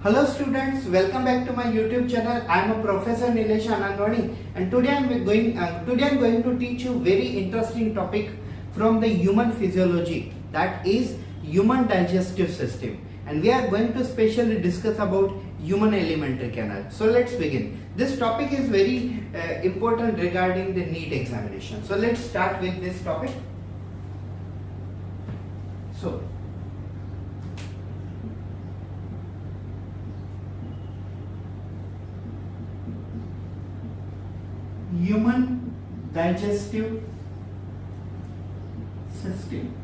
Hello students, welcome back to my YouTube channel. I am a Professor Nilesh Anandwani and today I am going to teach you very interesting topic from the human physiology, that is human digestive system, and we are going to specially discuss about human alimentary canal. So let's begin. This topic is very important regarding the NEET examination. So let's start with this topic. So human digestive system.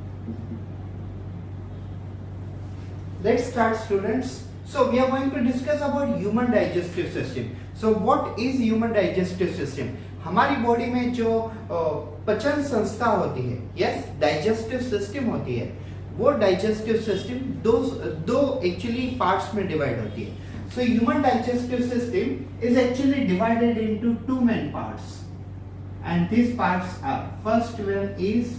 Let's start students. So we are going to discuss about human digestive system. So what is human digestive system? हमारी body में जो पचन संस्था होती है, yes digestive system होती है, वो डाइजेस्टिव सिस्टम दो एक्चुअली पार्ट्स में डिवाइड होती है. So human digestive system is actually divided into two main parts, and these parts are, first one is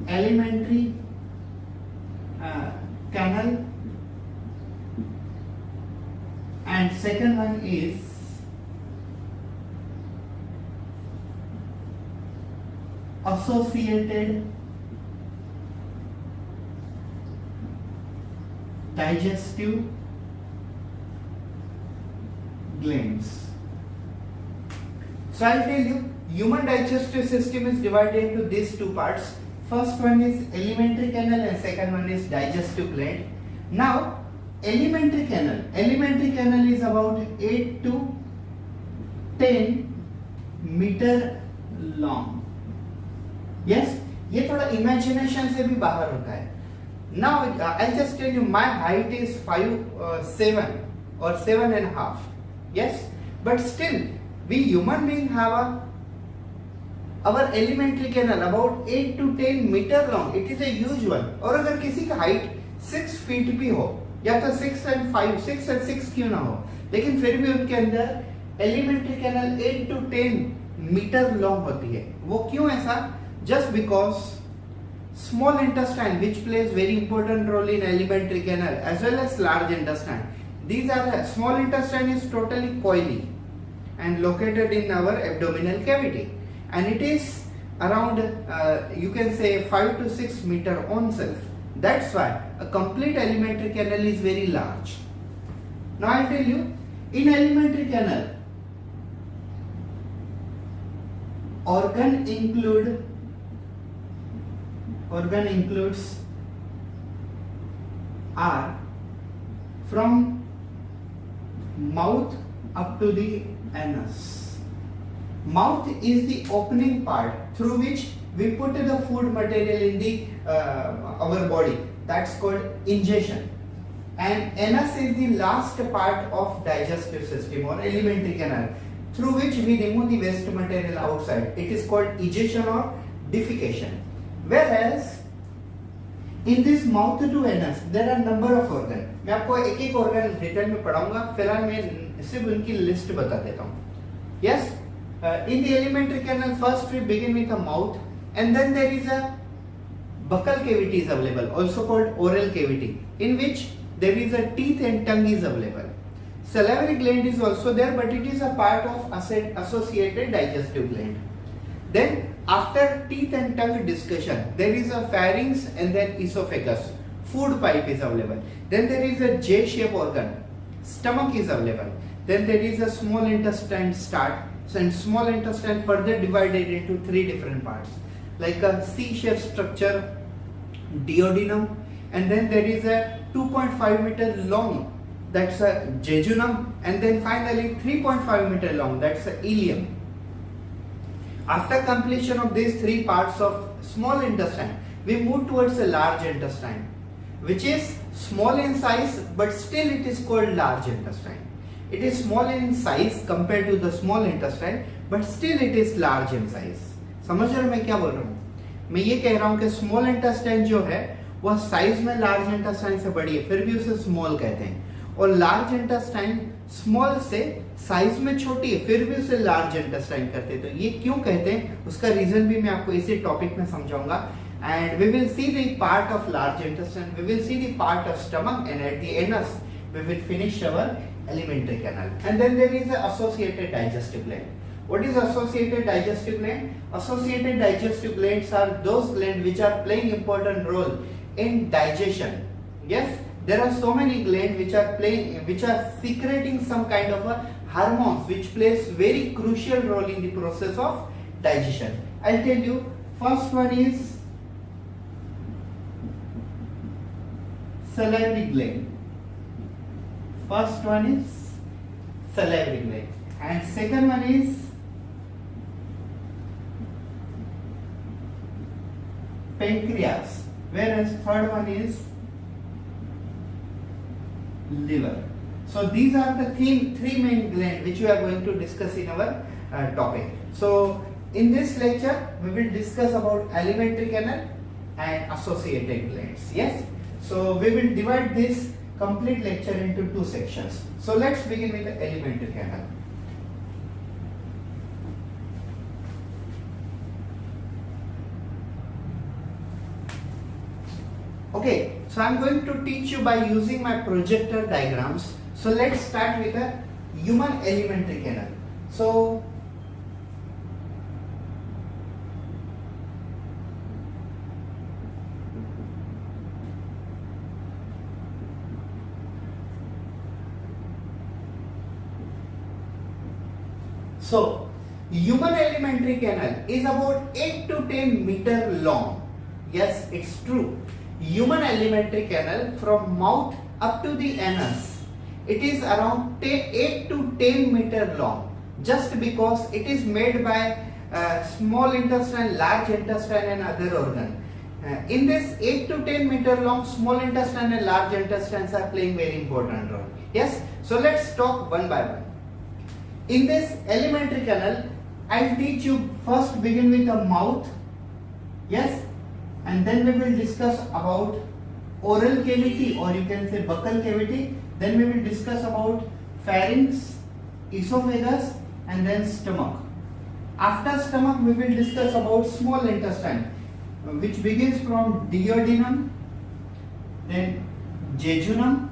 alimentary canal, and second one is associated digestive glands. So I'll tell you, human digestive system is divided into these two parts. First one is alimentary canal and second one is digestive gland. Now alimentary canal is about 8 to 10 meter long. Yes, ये थोड़ा imagination से भी बाहर होता है. Now I'll just tell you, my height is 5'7" or 7.5". Yes, but still we human being have our alimentary canal about 8 to 10 meter long. It is a huge one. और अगर किसी का height 6 feet भी हो, या तो 6 and 5, 6 and 6 क्यों ना हो, लेकिन फिर भी उनके अंदर alimentary canal 8 to 10 meter long होती है. वो क्यों ऐसा? Just because small intestine, which plays very important role in alimentary canal, as well as large intestine. These are, small intestine is totally coily and located in our abdominal cavity, and it is around you can say 5 to 6 meter on self. That's why a complete alimentary canal is very large. Now I'll tell you, in alimentary canal, organ includes are from mouth up to the anus. Mouth is the opening part through which we put the food material in the our body. That's called ingestion. And anus is the last part of digestive system or alimentary canal, through which we remove the waste material outside. It is called egestion or defecation. Whereas in this mouth to anus there are number of organ. मैं आपको एक एक organ detail में पढ़ाऊंगा, फिलहाल मैं सिर्फ उनकी लिस्ट बता देता हूँ. Yes, in the alimentary canal first we begin with a mouth, and then there is a buccal cavity is available, also called oral cavity, in which there is a teeth and tongue is available. Salivary gland is also there, but it is a part of associated digestive gland. Then after teeth and tongue discussion, there is a pharynx and then esophagus. Food pipe is available. Then there is a J-shaped organ. Stomach is available. Then there is a small intestine start. So and small intestine further divided into three different parts, like a C-shaped structure, duodenum, and then there is a 2.5 meter long, that's a jejunum, and then finally 3.5 meter long, that's a ileum. After completion of these three parts of small intestine, we move towards a large intestine, which is small in size, but still it is called large intestine. It is small in size compared to the small intestine, but still it is large in size. समझ रहे हो मैं क्या बोल रहा हूँ? मैं ये कह रहा हूँ कि small intestine जो है वह साइज में large intestine से बड़ी है, फिर भी उसे small कहते हैं, और large intestine small से साइज में छोटी है, फिर भी उसे large intestine कहते हैं. तो ये क्यों कहते हैं उसका रीजन भी मैं आपको इसी टॉपिक में समझाऊंगा. and we will see the part of large intestine, we will see the part of stomach, and at the anus we will finish our alimentary canal. And then there is the associated digestive gland. What is associated digestive gland? Associated digestive glands are those glands which are playing important role in digestion. Yes, there are so many glands which are secreting some kind of a hormones which plays very crucial role in the process of digestion. I'll tell you, first one is salivary gland. First one is salivary gland, and second one is pancreas, whereas third one is liver. So these are the three main glands which we are going to discuss in our topic. So in this lecture we will discuss about alimentary canal and associated glands. Yes. So we will divide this complete lecture into two sections. So let's begin with the alimentary canal. Okay, so I'm going to teach you by using my projector diagrams. So let's start with a human alimentary canal. So human alimentary canal is about 8 to 10 meter long. Yes, it's true. Human alimentary canal from mouth up to the anus, it is around 8 to 10 meter long, just because it is made by small intestine, large intestine and other organ. In this 8 to 10 meter long, small intestine and large intestines are playing very important role. Yes, so let's talk one by one. In this alimentary canal, I'll teach you, first begin with the mouth. Yes, and then we will discuss about oral cavity, or you can say buccal cavity. Then we will discuss about pharynx, esophagus, and then stomach. After stomach, we will discuss about small intestine, which begins from duodenum, then jejunum,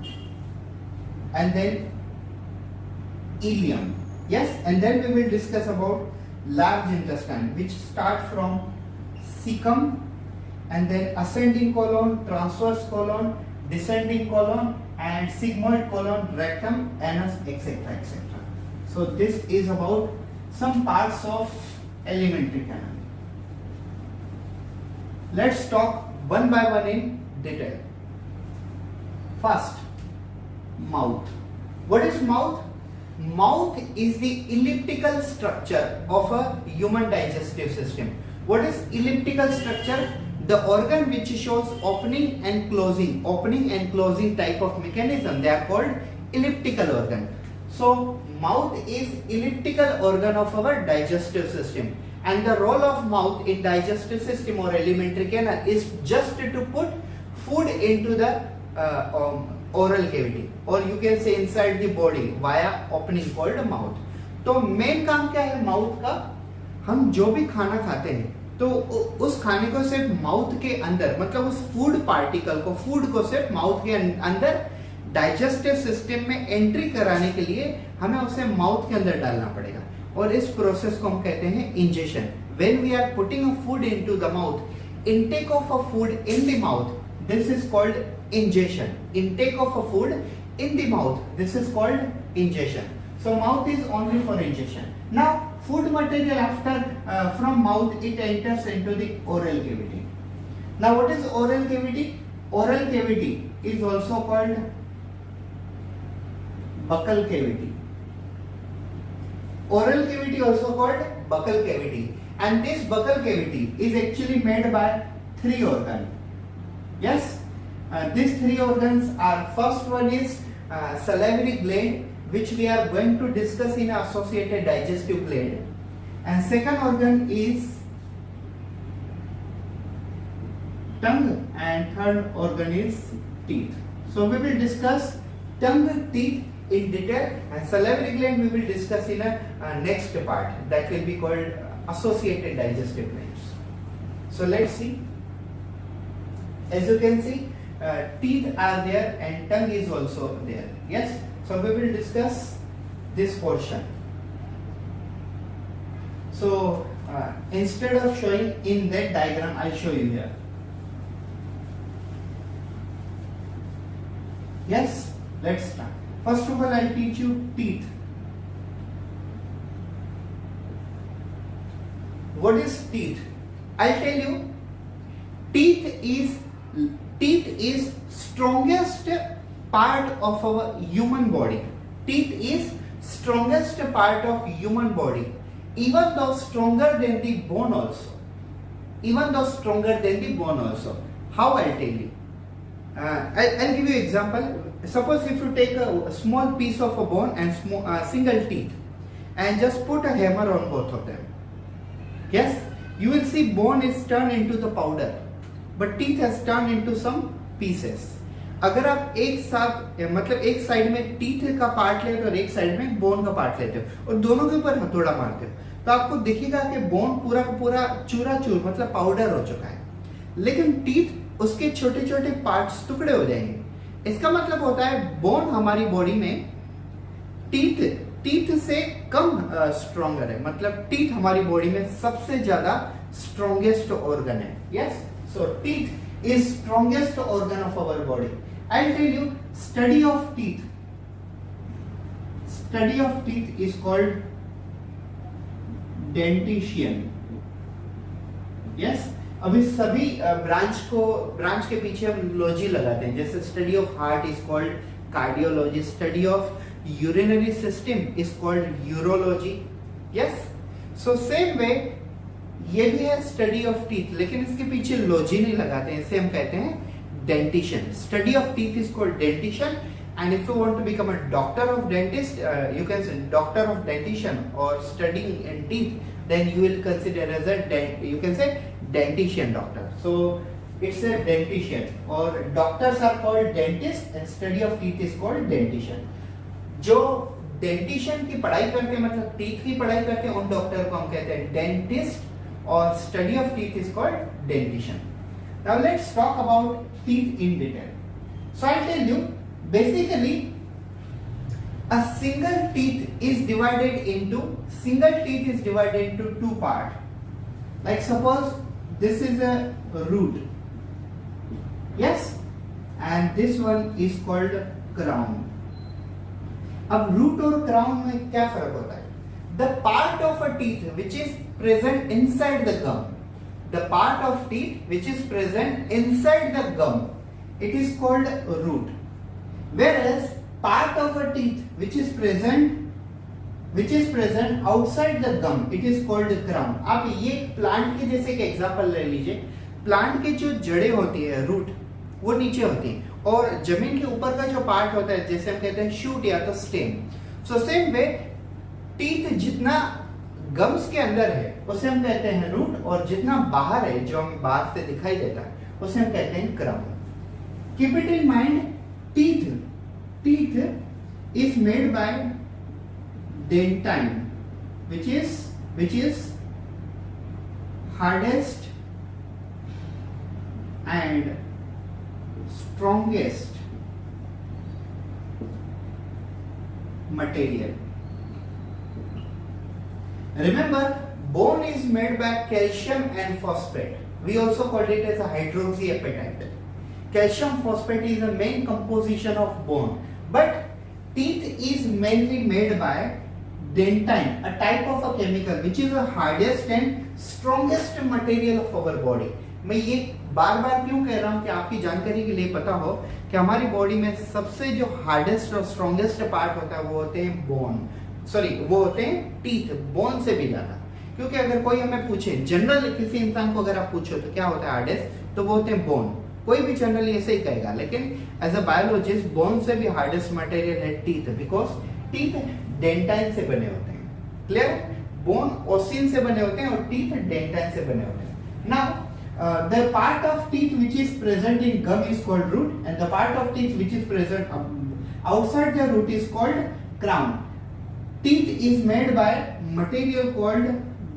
and then ileum. Yes, and then we will discuss about large intestine, which start from cecum, and then ascending colon, transverse colon, descending colon, and sigmoid colon, rectum, anus, etc., etc. So this is about some parts of alimentary canal. Let's talk one by one in detail. First, mouth. What is mouth? Mouth is the elliptical structure of a human digestive system. What is elliptical structure? The organ which shows opening and closing type of mechanism, they are called elliptical organ. So mouth is elliptical organ of our digestive system, and the role of mouth in digestive system or alimentary canal is just to put food into the oral cavity, or you can say inside the body via opening called mouth. तो main काम क्या है mouth का? हम जो भी खाना खाते हैं तो उस खाने को सिर्फ माउथ के अंदर, मतलब उस फूड पार्टिकल को, फूड को सिर्फ माउथ के अंदर डाइजेस्टिव सिस्टम में एंट्री कराने के लिए हमें उसे माउथ के अंदर डालना पड़ेगा, और इस प्रोसेस को हम कहते हैं ingestion. When we are putting a food into the mouth, intake of a food in the mouth, this is called ingestion. Intake of a food in the mouth, this is called ingestion. So mouth is only for ingestion. Now food material after from mouth, it enters into the oral cavity. Now what is oral cavity? Oral cavity is also called buccal cavity. Oral cavity also called buccal cavity, and this buccal cavity is actually made by three organs. Yes, these three organs are, first one is salivary gland, which we are going to discuss in associated digestive gland, and second organ is tongue, and third organ is teeth. So we will discuss tongue, teeth in detail, and salivary gland we will discuss in a next part, that will be called associated digestive glands. So let's see. as you can see, teeth are there and tongue is also there. Yes, so we will discuss this portion. So instead of showing in that diagram, I'll show you here. Yes, let's start. First of all, I'll teach you teeth. What is teeth? I'll tell you. Teeth is strongest part of our human body. Teeth is strongest part of human body, even though stronger than the bone also. Even though stronger than the bone also. How? I'll tell you. I'll give you example. Suppose if you take a small piece of a bone and single teeth and just put a hammer on both of them. Yes, you will see bone is turned into the powder, but teeth has turned into some pieces. अगर आप एक साथ मतलब एक side में teeth का part लेते हो और एक साइड में बोन का पार्ट लेते हो और दोनों के ऊपर हथौड़ा मारते हो, तो आपको दिखेगा कि बोन पूरा का पूरा चूरा-चूर मतलब पाउडर हो चुका है, लेकिन टीथ उसके छोटे छोटे पार्ट्स टुकड़े हो जाएंगे। इसका मतलब होता है बोन हमारी बॉडी में टीथ से कम स्ट्रॉन्गर है, मतलब टीथ हमारी बॉडी में सबसे ज्यादा स्ट्रॉन्गेस्ट ऑर्गन है। Yes, so teeth is strongest organ of our body. I tell you, study of teeth is called dentition. Yes, अभी सभी ब्रांच के पीछे हम लॉजी लगाते हैं, जैसे study of heart is called cardiology, study of urinary system is called urology. Yes, so same way ये भी है study of teeth, लेकिन इसके पीछे लॉजी नहीं लगाते हैं, इसे हम कहते हैं dentition. Study of teeth is called dentition, and if you want to become a doctor of dentist, you can say doctor of dentition or studying in teeth, then you will consider as you can say dentition doctor. So it's a dentition, or doctors are called dentist and study of teeth is called dentition. जो डेंटिशियन की पढ़ाई करते हैं मतलब teeth की पढ़ाई करते हैं उन डॉक्टर को हम कहते हैं डेंटिस्ट, और study of teeth is called dentition. Now let's talk about teeth in detail. So I tell you, basically a single teeth is divided into two parts. Like suppose this is a root, yes, and this one is called crown. अब root और crown में क्या फर्क होता है? The part of a teeth which is present inside the gum, the part of teeth which is present inside the gum, it is called root, whereas part of a teeth which is present outside the gum, it is called crown. आप ये plant के जैसे एक example ले लीजिए, plant के जो जड़ें होती है, रूट, वो नीचे होती हैं और जमीन के ऊपर का जो पार्ट होता है जैसे हम कहते हैं शूट या तो stem. So same way teeth जितना गम्स के अंदर है उसे हम कहते हैं रूट, और जितना बाहर है जो हम बाहर से दिखाई देता है उसे हम कहते हैं crown. Keep it in mind, teeth is made bye dentine which is hardest and strongest material. Remember, bone is made by calcium and phosphate. We also call it as a hydroxyapatite. Calcium phosphate is the main composition of bone, but teeth is mainly made by dentine, a type of a chemical which is the hardest and strongest material of our body. मैं ये बार बार क्यों कह रहा हूँ कि आपकी जानकारी के लिए पता हो कि हमारी बॉडी में सबसे जो हार्डेस्ट और स्ट्रॉन्गेस्ट पार्ट होता है वो होते हैं वो होते हैं टीथ, बोन से भी ज्यादा। क्योंकि अगर कोई हमें पूछे, जनरल किसी इंसान को अगर आप पूछो तो क्या होता है हार्डेस्ट, तो वो होते हैं बोन। कोई भी जनरली ऐसे ही कहेगा, लेकिन एज अ बायोलॉजिस्ट बोन से भी हार्डेस्ट मटेरियल है टीथ, बिकॉज टीथ डेंटाइन से बने होते हैं। क्लियर? बोन ओसिन से बने होते हैं और टीथ डेंटाइन से बने होते हैं। Now the part of teeth which is present in gum is called root, and the part of teeth which is present outside the root is called crown. Teeth is made by material called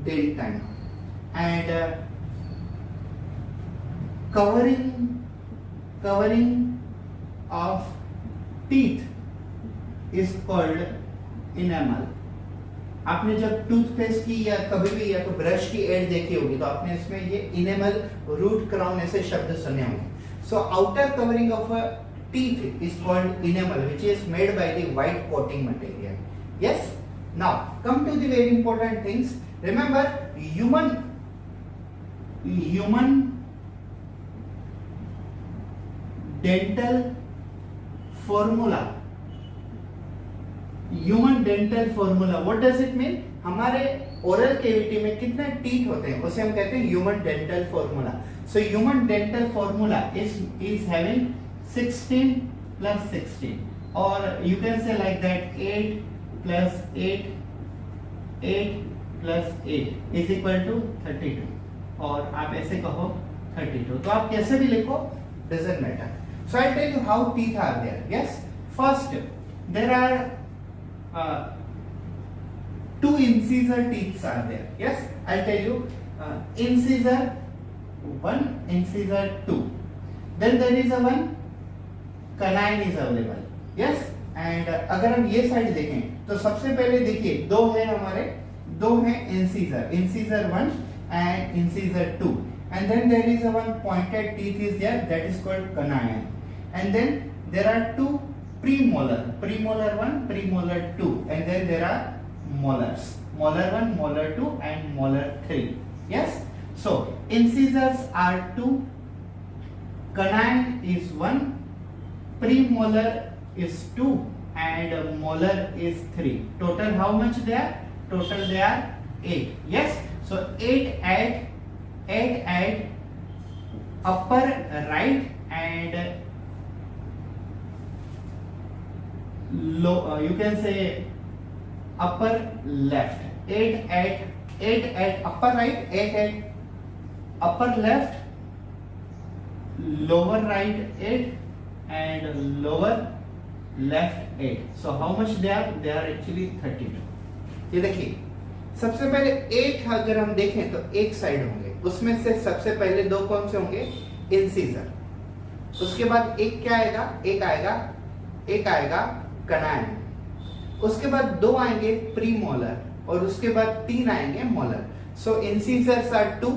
dentine, and covering covering of teeth is called enamel. आपने जब toothpaste की या कभी भी या तो brush की add देखी होगी तो आपने इसमें ये इनेमल, रूट क्राउन ऐसे शब्द सुने होंगे. So outer covering of a teeth is called enamel which is made by the white coating material. Yes, now come to the very important things. Remember human dental formula. Human dental formula, what does it mean? हमारे oral cavity में कितने teeth होते हैं उसे हम कहते हैं human dental formula. So human dental formula is having 16 plus 16, or you can say like that 8 plus 8 plus 8 is equal to 32, और आप ऐसे कहो 32. तो आप कैसे भी लिखो, doesn't matter. So I'll tell you how teeth are there. Yes, first there are two incisor teeth are there. Yes, I'll tell you incisor 1, incisor 2. Then there is a one canine is available. Yes, and अगर हम ये side देखें तो सबसे पहले देखिए दो है हमारे, दो है incisor 1 and incisor 2, and then there is a one pointed teeth is there, that is called canine, and then there are two premolar 1, premolar 2, and then there are molars, molar 1, molar 2 and molar 3. Yes, so incisors are 2, canine is 1, premolar is 2 and molar is 3. Total how much they are? Total they are 8. Yes, so 8 at upper right and low, you can say upper left. 8 at upper right, 8 at upper left, lower right 8 and lower left 8. So how much they are? They are actually 32. ये देखिए सबसे पहले 8 अगर हम देखें तो एक side होंगे, उसमें से सबसे पहले दो कौन से होंगे? इंसीजर. उसके बाद एक क्या आएगा? एक आएगा कनाइन. उसके बाद दो आएंगे प्रीमोलर और उसके बाद 3 आएंगे molar. So incisors are 2,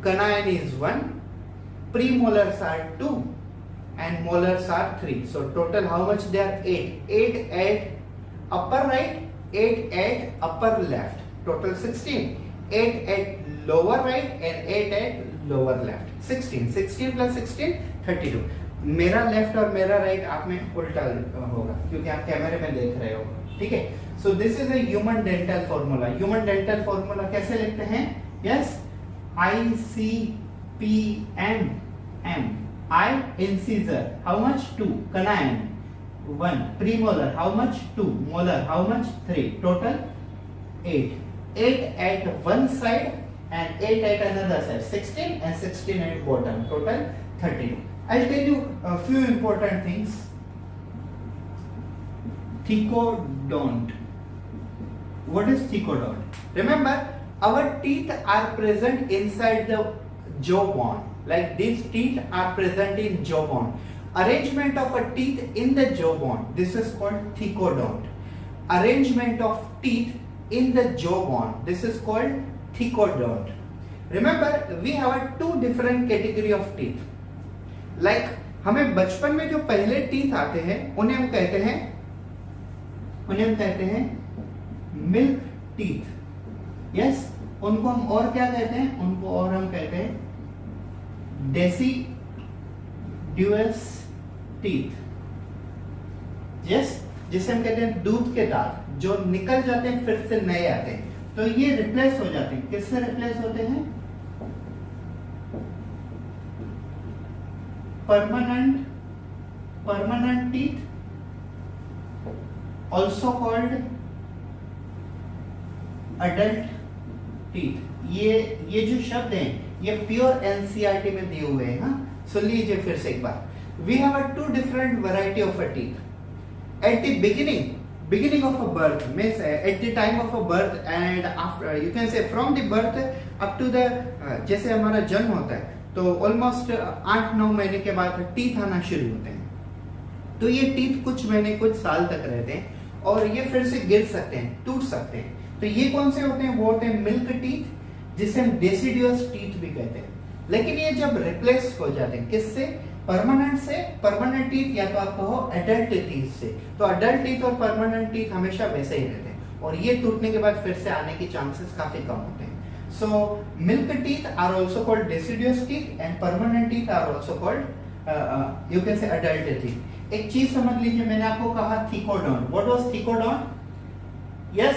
canine is 1, premolars are 2 and molars are 3. So total how much they are? 8. 8 at upper right, 8 at upper left. Total 16. 8 at lower right and 8 at lower left. 16. 16 plus 16, 32. मेरा left और मेरा right आप में उल्टा होगा क्योंकि आप कैमरे में देख रहे हो. ठीक है, so this is a human dental formula. Human dental formula कैसे लिखते हैं? Yes, ICPM. I incisor how much? 2. Canine 1. Premolar how much? 2. Molar how much? 3. Total 8. 8 at one side and 8 at another side. 16 and 16 at bottom. Total 32. I'll tell you a few important things. Thecodont. What is thecodont? Remember, our teeth are present inside the jawbone. Like these teeth are present in jawbone. Arrangement of a teeth in the jawbone. This is called thecodont. Arrangement of teeth in the jawbone. This is called thecodont. Remember, we have two different category of teeth. Like हमें बचपन में जो पहले teeth आते हैं उन्हें हम कहते हैं मिल्क टीथ. यस, उनको हम और क्या कहते हैं? उनको और हम कहते हैं डेसिडुअस टीथ. यस, जिसे हम कहते हैं दूध के दांत, जो निकल जाते हैं फिर से नए आते हैं. तो ये रिप्लेस हो जाते हैं. किससे रिप्लेस होते हैं? permanent teeth, also called adult teeth. ये जो शब्द हैं ये प्योर एनसीईआरटी में दिए हुए हैं. हाँ, सुन लीजिए फिर से एक बार. We have a two different variety of a teeth. At the beginning of a birth means at the time of a birth and after, you can say from the birth up to the जैसे हमारा जन्म होता है तो almost 8-9 महीने के बाद teeth आना शुरू होते हैं। तो ये टीथ कुछ महीने कुछ साल तक रहते हैं और ये फिर से गिर सकते हैं, टूट सकते हैं। तो ये कौन से होते हैं? वो होते हैं मिल्क टीथ, जिसे हम डेसिडुअस टीथ भी कहते हैं। लेकिन ये जब रिप्लेस हो जाते हैं किससे? परमानेंट से। परमानेंट टीथ या तो आप कहो एडल्ट टीथ से। तो एडल्ट टीथ और परमानेंट टीथ हमेशा वैसे ही रहते हैं और ये टूटने के बाद फिर से आने की चांसेस काफी कम होते हैं। So milk teeth are also called deciduous teeth and permanent teeth are also called you can say adult teeth. एक चीज समझ लीजिए, मैंने आपको कहा थिकोडोंट. What was thikodont? Yes,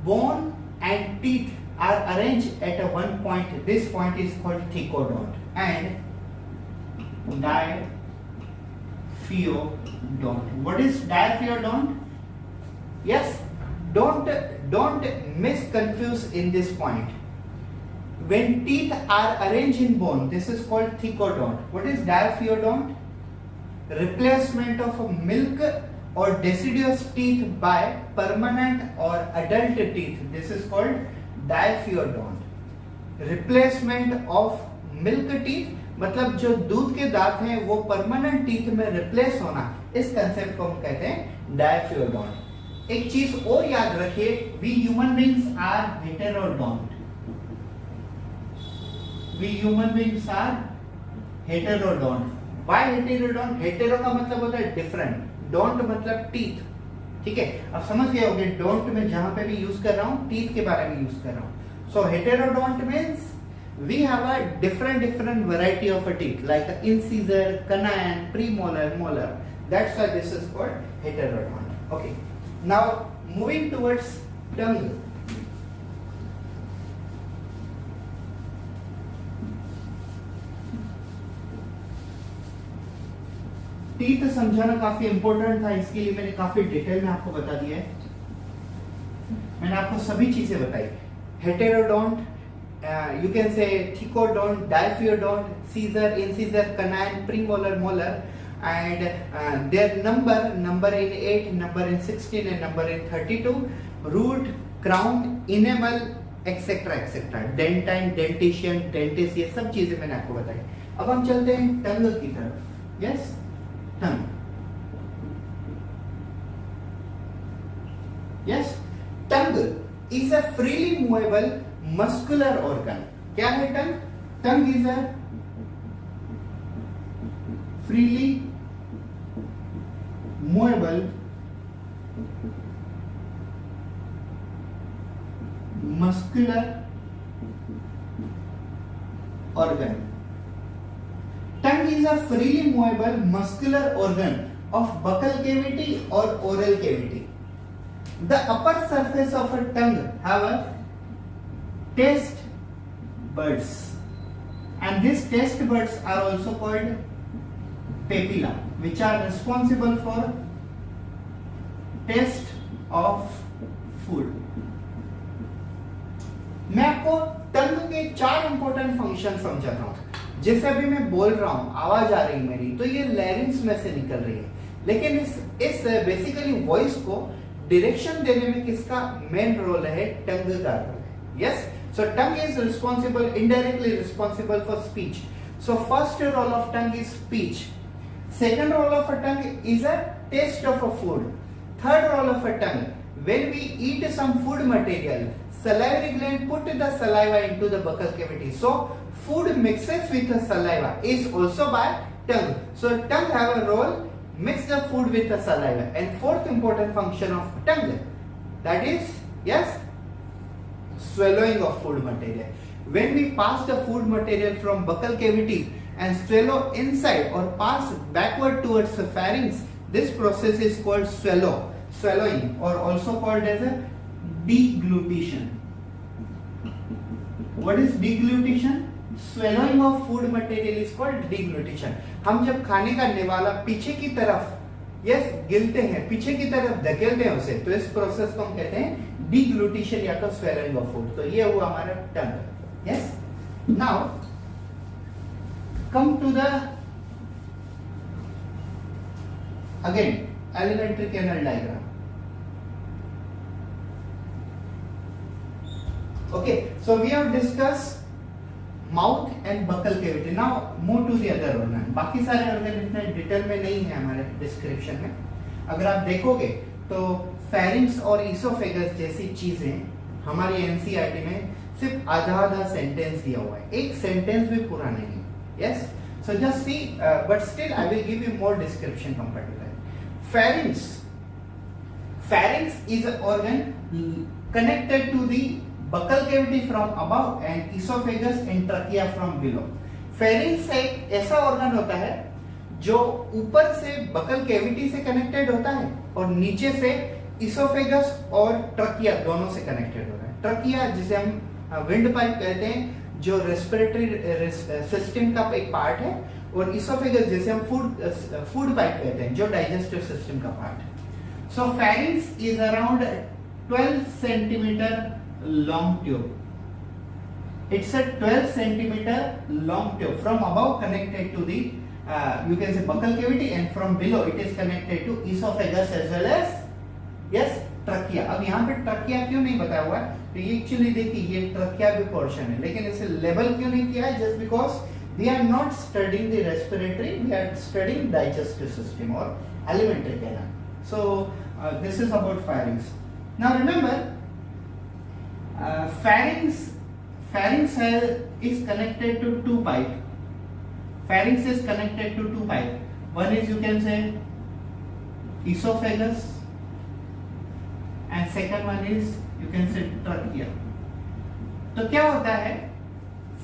bone and teeth are arranged at a one point. This point is called thikodont. And diaphyodont. What is diaphyodont? Yes, don't misconfuse in this point. When teeth are arranged in bone, this is called thicodont. What is diaphyodont? Replacement of milk or deciduous teeth by permanent or adult teeth. This is called diaphyodont. Replacement of milk teeth मतलब जो दूध के दांत हैं वो permanent teeth में replace होना, इस कंसेप्ट को हम कहते हैं डायफ्यूडोंट। एक चीज और याद रखिए, we human beings are heterodont. We human beings are heterodont. Why heterodont? Hetero का मतलब होता है डिफरेंट, डोंट मतलब टीथ। ठीक है, अब समझ गए होंगे डोंट में जहां पे भी यूज कर रहा हूं टीथ के बारे में यूज कर रहा हूं। So heterodont means we have a different variety of a teeth like incisor, canine, premolar, molar. That's why this is called heterodont. Okay, now moving towards tongue. Teeth समझाना काफी इंपॉर्टेंट था, इसके लिए मैंने काफी डिटेल में आपको बता दिया है। मैंने आपको सभी चीजें बताई, heterodont, you can say thicodont, diaphyodont, scissor, incisor, canine, premolar, molar, and their number in 8, number in 16 and number in 32, root, crown, enamel, etc etc, dentine, dentition, dentist, ये सब चीजें मैंने आपको बताई। अब हम चलते हैं टंग की तरफ। Yes, tongue. Yes, tongue is a freely movable muscular organ. क्या है टंग? टंग is a freely movable muscular organ. Tongue is a freely movable muscular organ of buccal cavity or oral cavity. The upper surface of a tongue have a taste buds, and these taste buds are also called papilla, which are responsible for taste of food. मैं आपको टंग के 4 important function समझाता हूं। जैसे अभी मैं बोल रहा हूं, आवाज आ रही मेरी, तो ये लैरिंग्स में से निकल रही है, लेकिन इस बेसिकली वॉइस को डायरेक्शन देने में किसका मेन रोल है? टंग का रोल है। Yes, so tongue is responsible, indirectly responsible for speech. So first role of tongue is speech, second role of a tongue is a taste of a food, third role of a tongue, when we eat some food material, salivary gland put the saliva into the buccal cavity, so food mixes with the saliva is also by tongue. So tongue have a role, mix the food with the saliva. And fourth important function of tongue, that is, yes, swallowing of food material. When we pass the food material from buccal cavity and swallow inside or pass backward towards the pharynx, this process is called swallowing, or also called as a deglutition. What is deglutition? Swallowing of food material is called deglutition. हम जब खाने का निवाला पीछे की तरफ yes गिलते हैं, पीछे की तरफ धकेलते हैं उसे, तो इस प्रोसेस को हम कहते हैं deglutition या तो swallowing of food। तो ये हुआ हमारा tongue. Yes, now come to the again alimentary canal diagram. Okay, so we have discussed mouth and buccal cavity. Now move to the other organ. बाकी सारे ऑर्गन इतने डिटेल में नहीं है हमारे डिस्क्रिप्शन में। अगर आप देखोगे तो फेरिंक्स और इसोफेगस जैसी चीजें हमारी एनसीईआरटी में सिर्फ आधा सेंटेंस दिया हुआ है, एक सेंटेंस भी पूरा नहीं है। Yes, so just see, but still I will give you more description compared to that. Pharynx is an organ connected to the buccal cavity from above and esophagus and trachea from below. Pharynx एक ऐसा organ होता है जो ऊपर से buccal cavity से connected होता है और नीचे से इसोफेगस और ट्रकिया दोनों से कनेक्टेड होता है। ट्रकिया जिसे हम विंड पाइप कहते हैं, जो रेस्पिरेटरी सिस्टम का एक पार्ट है, और इसोफेगस जिसे हम फूड पाइप कहते हैं, जो डाइजेस्टिव सिस्टम का पार्ट है। So pharynx is around 12 centimeter long tube. It's a 12 centimeter long tube from above connected to the you can say buccal cavity, and from below it is connected to esophagus as well as yes trachea. अब यहाँ पे trachea क्यों नहीं बताया हुआ है? तो ये एक्चुअली देखिए ये trachea भी पोर्शन है, लेकिन इसे लेबल क्यों नहीं किया है? Just because we are not studying the respiratory, we are studying digestive system or alimentary canal. So this is about pharynx. Now remember, pharynx is connected to two pipe. Pharynx is connected to two pipe. One is you can say esophagus, and second one is you can say trachea. तो क्या होता है?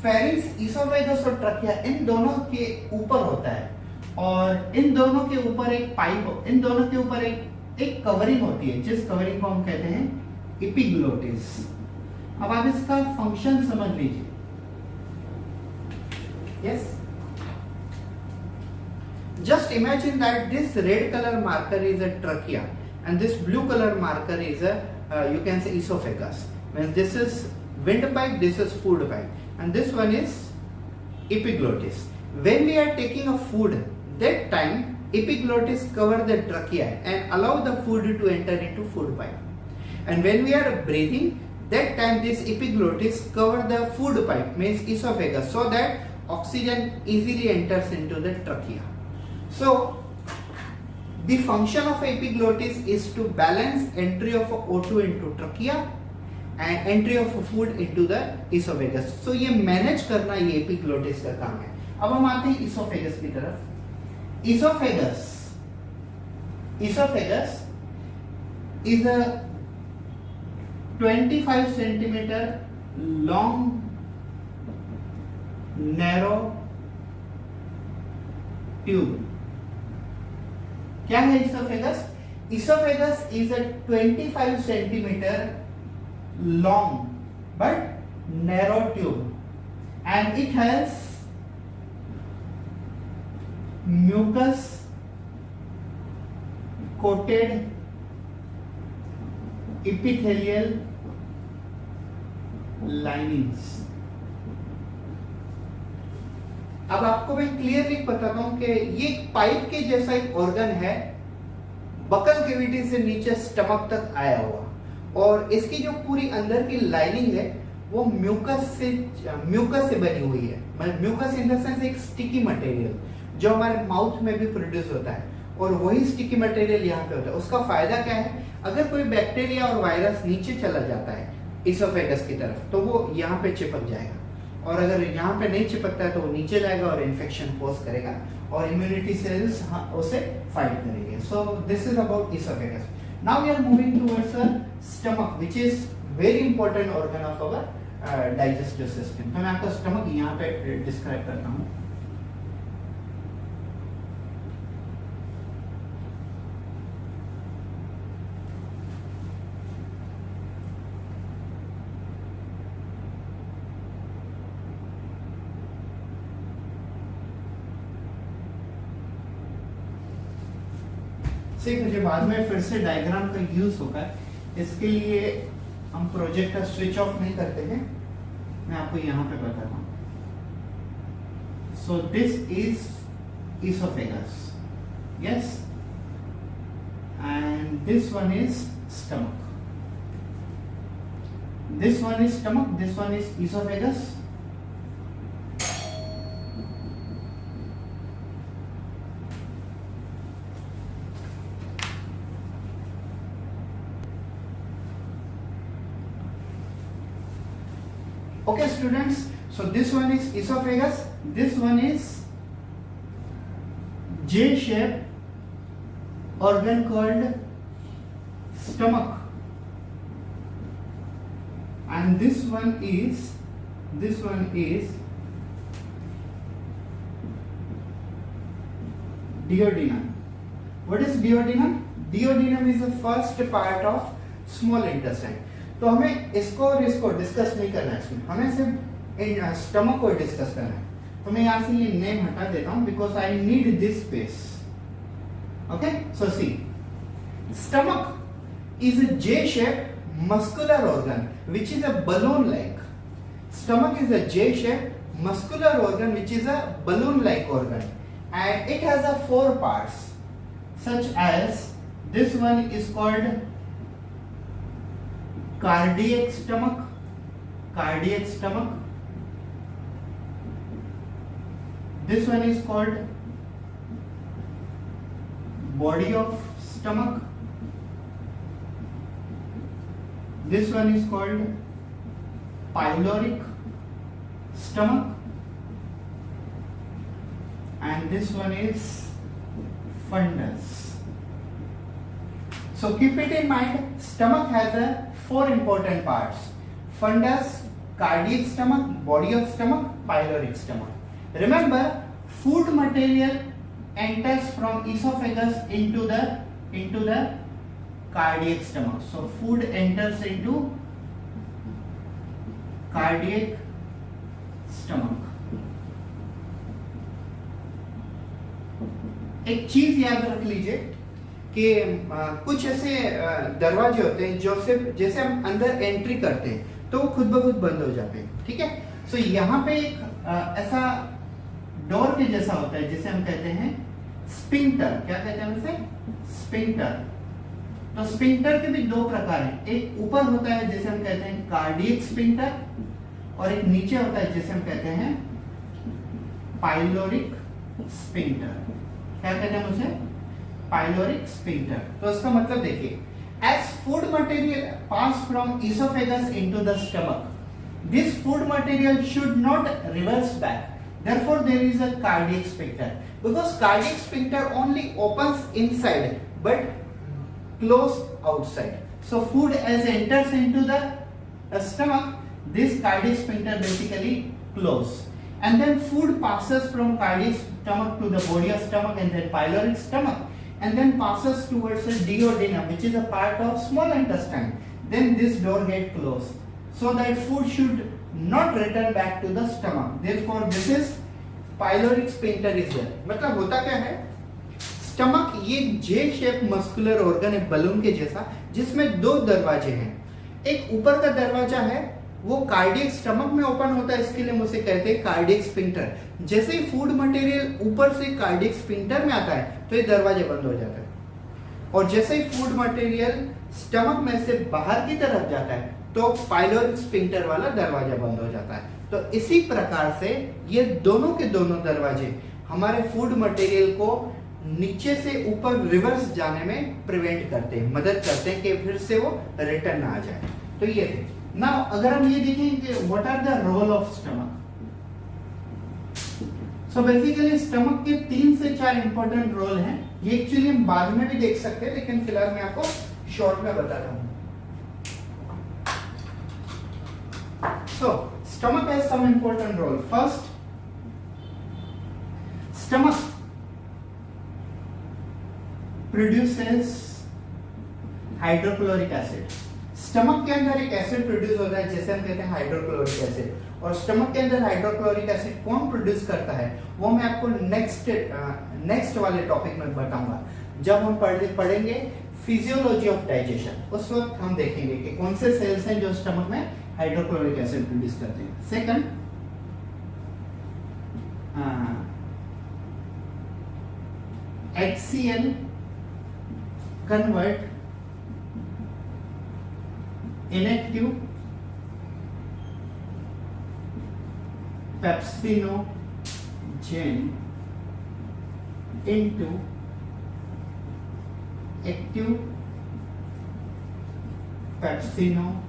Pharynx, esophagus और trachea इन दोनों के ऊपर होता है, और इन दोनों के ऊपर एक पाइप, इन दोनों के ऊपर एक कवरिंग होती है, जिस कवरिंग को हम कहते हैं एपिग्लोटिस। अब आप इसका फंक्शन समझ लीजिए। Yes, just imagine that this red colour marker is a trachea and this blue colour marker is a you can say esophagus. When this is wind pipe, this is food pipe, and this one is epiglottis. When we are taking a food, that time epiglottis cover the trachea and allow the food to enter into food pipe. And when we are breathing, that time this epiglottis cover the food pipe, means esophagus, so that oxygen easily enters into the trachea. So the function of epiglottis is to balance entry of O2 into trachea and entry of food into the esophagus. So ये manage करना ये epiglottis का काम है। अब हम आते हैं esophagus की तरफ। Esophagus is a 25 centimeter long, narrow tube. क्या है esophagus? Esophagus is a 25 centimeter long but narrow tube, and it has mucus coated epithelial linings. अब आपको मैं क्लियरली बताता हूं कि ये पाइप के जैसा एक ऑर्गन है, बकल कैविटी से नीचे स्टमक तक आया हुआ, और इसकी जो पूरी अंदर की लाइनिंग है वो म्यूकस से बनी हुई है। मतलब म्यूकस इन द सेंस एक स्टिकी मटेरियल जो हमारे माउथ में भी प्रोड्यूस होता है, और वही स्टिकी मटेरियल यहाँ पे होता है। उसका फायदा क्या है? अगर कोई बैक्टीरिया और वायरस नीचे चला जाता है इसोफेगस की तरफ, तो वो यहाँ पे चिपक जाएगा, और अगर यहाँ पे नहीं चिपकता है तो वो नीचे जाएगा और इन्फेक्शन कोज करेगा, और इम्यूनिटी सेल्स उसे फाइट करेंगे। So this is about oesophagus. Now we are moving towards stomach, which is very important organ of our digestive system. तो मैं आपका स्टमक यहाँ पे डिस्क्राइब करता हूँ। मुझे बाद में फिर से डायग्राम का यूज होगा, इसके लिए हम प्रोजेक्टर स्विच ऑफ नहीं करते हैं, मैं आपको यहाँ पे बताता हूँ। सो this is oesophagus, yes, and this one is stomach. This one is stomach, this one is oesophagus, Okay students, so this one is esophagus, this one is J shape organ called stomach, and this one is duodenum. What is duodenum? Duodenum is the first part of small intestine. तो हमें इसको और इसको discuss नहीं करना है इसमें, हमें सिर्फ स्टमक को डिस्कस करना है. तो मैं यहाँ से ये नेम हटा देता हूँ because I need this space. Okay, so see, stomach is a J shaped muscular organ which is a balloon like. Stomach is a J shaped muscular organ which is a balloon like organ, and it has a 4 parts such as this one is called cardiac stomach. This one is called body of stomach. This one is called pyloric stomach, and this one is fundus. So keep it in mind, stomach has a 4 important parts: fundus, cardiac stomach, body of stomach, pyloric stomach. Remember, food material enters from esophagus into the cardiac stomach. So food enters into cardiac stomach. एक चीज याद रख लीजिए कि कुछ ऐसे दरवाजे होते हैं जो सिर्फ जैसे हम अंदर एंट्री करते हैं तो वो खुद ब खुद बंद हो जाते हैं. ठीक है, सो यहाँ पे एक ऐसा डोर के जैसा होता है जिसे हम कहते हैं स्पिंक्टर. क्या कहते हैं उसे? स्पिंक्टर. तो स्पिंक्टर के भी 2 प्रकार हैं. एक ऊपर होता है जिसे हम कहते हैं कार्डियक स्पिंक्टर, और एक नीचे होता है जिसे हम कहते हैं पाइलोरिक स्पिंक्टर. क्या कहते हैं उसे? Pyloric sphincter. तो इसका मतलब देखिए, as food material pass from esophagus into the stomach, this food material should not reverse back. Therefore, there is a cardiac sphincter, because cardiac sphincter only opens inside but close outside. So, food as enters into the stomach, this cardiac sphincter basically close, and then food passes from cardiac stomach to the body of stomach and then pyloric stomach, and then passes towards the duodenum, which is a part of small intestine. Then this door gets closed, so that food should not return back to the stomach. Therefore, this is pyloric sphincter is there. मतलब होता क्या है? Stomach ये J shape muscular organ है, balloon के जैसा, जिसमें 2 दरवाजे हैं. एक ऊपर का दरवाजा है, वो कार्डियक स्टमक में ओपन होता है, इसके लिए हम उसे कहते हैं कार्डियक स्पिंक्टर. जैसे ही फूड मटेरियल ऊपर से कार्डियक स्पिंक्टर में आता है तो ये दरवाजे बंद हो जाते हैं, और जैसे ही फूड मटेरियल स्टमक में से बाहर की तरफ जाता है तो पाइलोरिक स्पिंक्टर वाला दरवाजा बंद हो जाता है. तो इसी प्रकार से ये दोनों के दोनों दरवाजे हमारे फूड मटेरियल को नीचे से ऊपर रिवर्स जाने में प्रिवेंट करते हैं, मदद करते हैं कि फिर से वो रिटर्न ना आ जाए. तो ये थे. नाउ अगर हम ये देखें कि what are the role of stomach, so basically stomach के 3 से 4 इंपॉर्टेंट रोल हैं. ये एक्चुअली हम बाद में भी देख सकते हैं, लेकिन फिलहाल मैं आपको शॉर्ट में बता रहा हूं. So stomach has some important role. First, stomach produces hydrochloric acid. Stomach के अंदर एक एसिड प्रोड्यूस होता है जैसे हम कहते हैं हाइड्रोक्लोरिक एसिड. और स्टमक के अंदर हाइड्रोक्लोरिक एसिड कौन प्रोड्यूस करता है वो मैं आपको नेक्स्ट वाले टॉपिक में बताऊंगा, जब हम पढ़ेंगे फिजियोलॉजी ऑफ डाइजेशन. उस वक्त हम देखेंगे कि कौन से सेल्स हैं जो स्टमक में हाइड्रोक्लोरिक एसिड प्रोड्यूस करते हैं. Second, HCl convert inactive pepsinogen into active pepsinogen.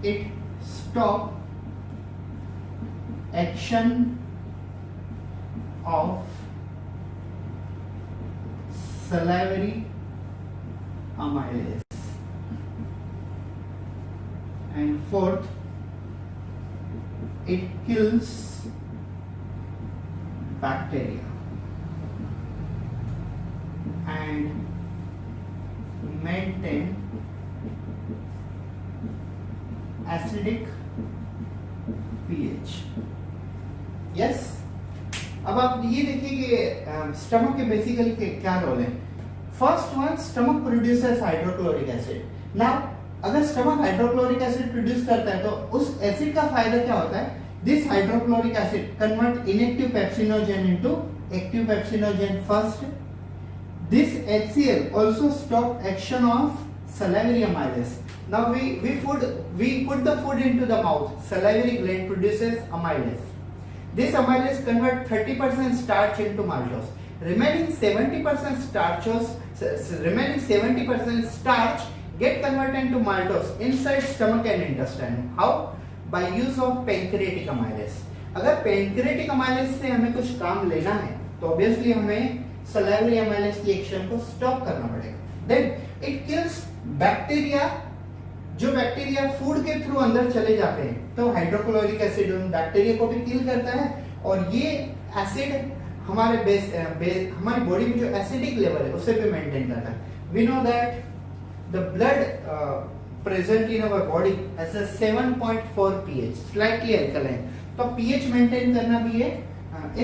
it stop action of salivary amylase. And fourth, it kills bacteria. And maintain acidic pH. Yes. अब आप ये देखिए कि स्टमक के बेसिकली क्या रोल है. First one, stomach produces hydrochloric acid. Now अगर stomach hydrochloric acid produce करता है तो उस एसिड का फायदा क्या होता है? This hydrochloric acid convert inactive pepsinogen into active pepsinogen first. This HCl also stop action of salivary amylase. Now we put the food into the mouth. Salivary gland produces amylase. This amylase convert 30% starch into maltose. Remaining 70% starch get converted into maltose inside stomach and intestine. How? By use of pancreatic amylase. अगर pancreatic amylase से हमें कुछ काम लेना है तो obviously हमें salivary amylase की एक्शन को स्टॉप करना पड़ेगा. Then it kills bacteria. जो बैक्टीरिया फूड के थ्रू अंदर चले जाते हैं तो हाइड्रोक्लोरिक एसिड उन बैक्टीरिया को भी किल करता है और ये एसिड हमारे हमारी बॉडी में जो एसिडिक लेवल है उसे भी मेंटेन करता है. We know that the blood present in our body has a 7.4 pH, slightly alkaline. तो pH मेंटेन करना भी है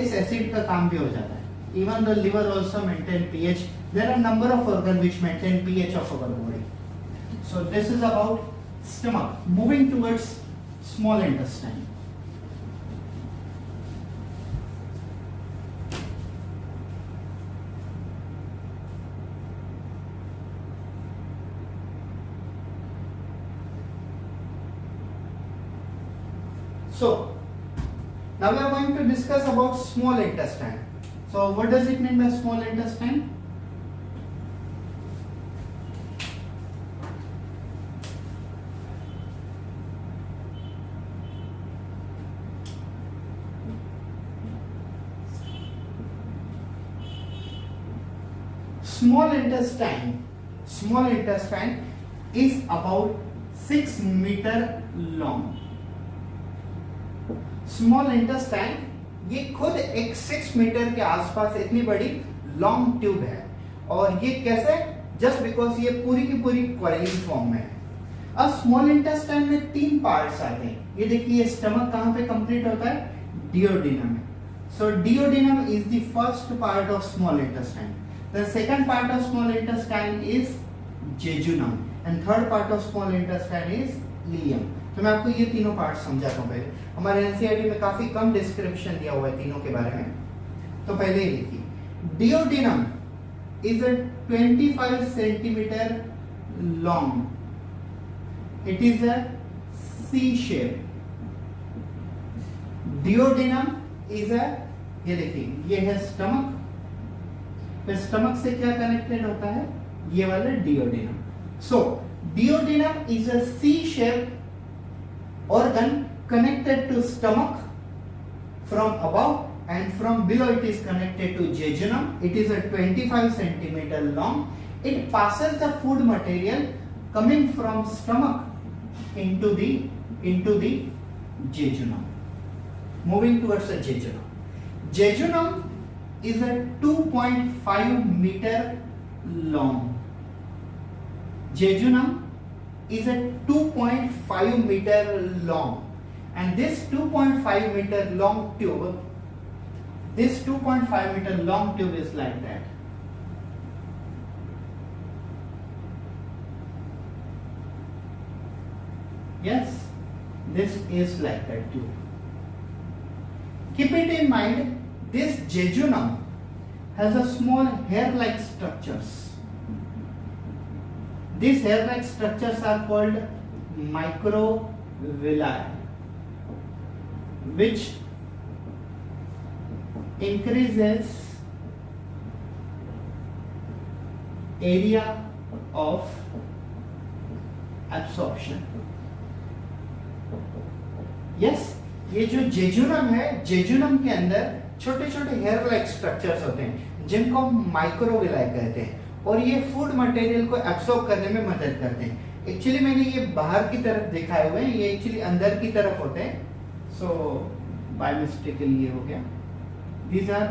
इस एसिड का काम भी हो जाता है. Even the liver also maintain pH. There are number of organ which maintain pH of our body. So this is about stomach. Moving towards small intestine. So now we are going to discuss about small intestine. So what does it mean by small intestine? Small intestine is about 6 meter long. Small intestine ये खुद एक 6 metre के आसपास इतनी बड़ी long tube है. और ये कैसे? जस्ट बिकॉज ये पूरी की पूरी कॉइलिंग फॉर्म में है. अब स्मॉल इंटेस्टाइन में 3 पार्ट्स आते हैं. ये देखिए स्टमक कहां पे कंप्लीट होता है? डियोडिनम में. So duodenum is the first part of small intestine. The second part of small intestine is jejunum and third part of small intestine is ileum. तो मैं आपको ये तीनों पार्ट समझाता हूँ. पहले हमारे एनसीईआरटी में काफी कम डिस्क्रिप्शन दिया हुआ है तीनों के बारे में. तो पहले ये देखिए, duodenum is a 25 centimetre long. It is a C shape. Duodenum is a, ये देखिए ये है स्टमक. फिर स्टमक से क्या कनेक्टेड होता है? ये वाला duodenum. So duodenum is a C shape organ connected to stomach from above, and from below it is connected to jejunum. It is a 25 centimeter long. It passes the food material coming from stomach into the jejunum. Moving towards the jejunum. Jejunum is a 2.5 meter long. Jejunum is a 2.5 meter long, and this 2.5 meter long tube, this 2.5 meter long tube is like that. Yes, this is like that tube. Keep it in mind, this jejunum has a small hair-like structures. These hair-like structures are called microvilli, which increases area of absorption. Yes, ये जो jejunum है, jejunum के अंदर छोटे छोटे hair like structures होते हैं जिनको हम माइक्रोविलाई कहते हैं, और ये फूड मटेरियल को एब्सॉर्ब करने में मदद करते हैं। एक्चुअली मैंने ये बाहर की तरफ दिखाए हुए हैं, ये एक्चुअली अंदर की तरफ होते हैं, सो बाय मिस्टेकली ये हो गया। These are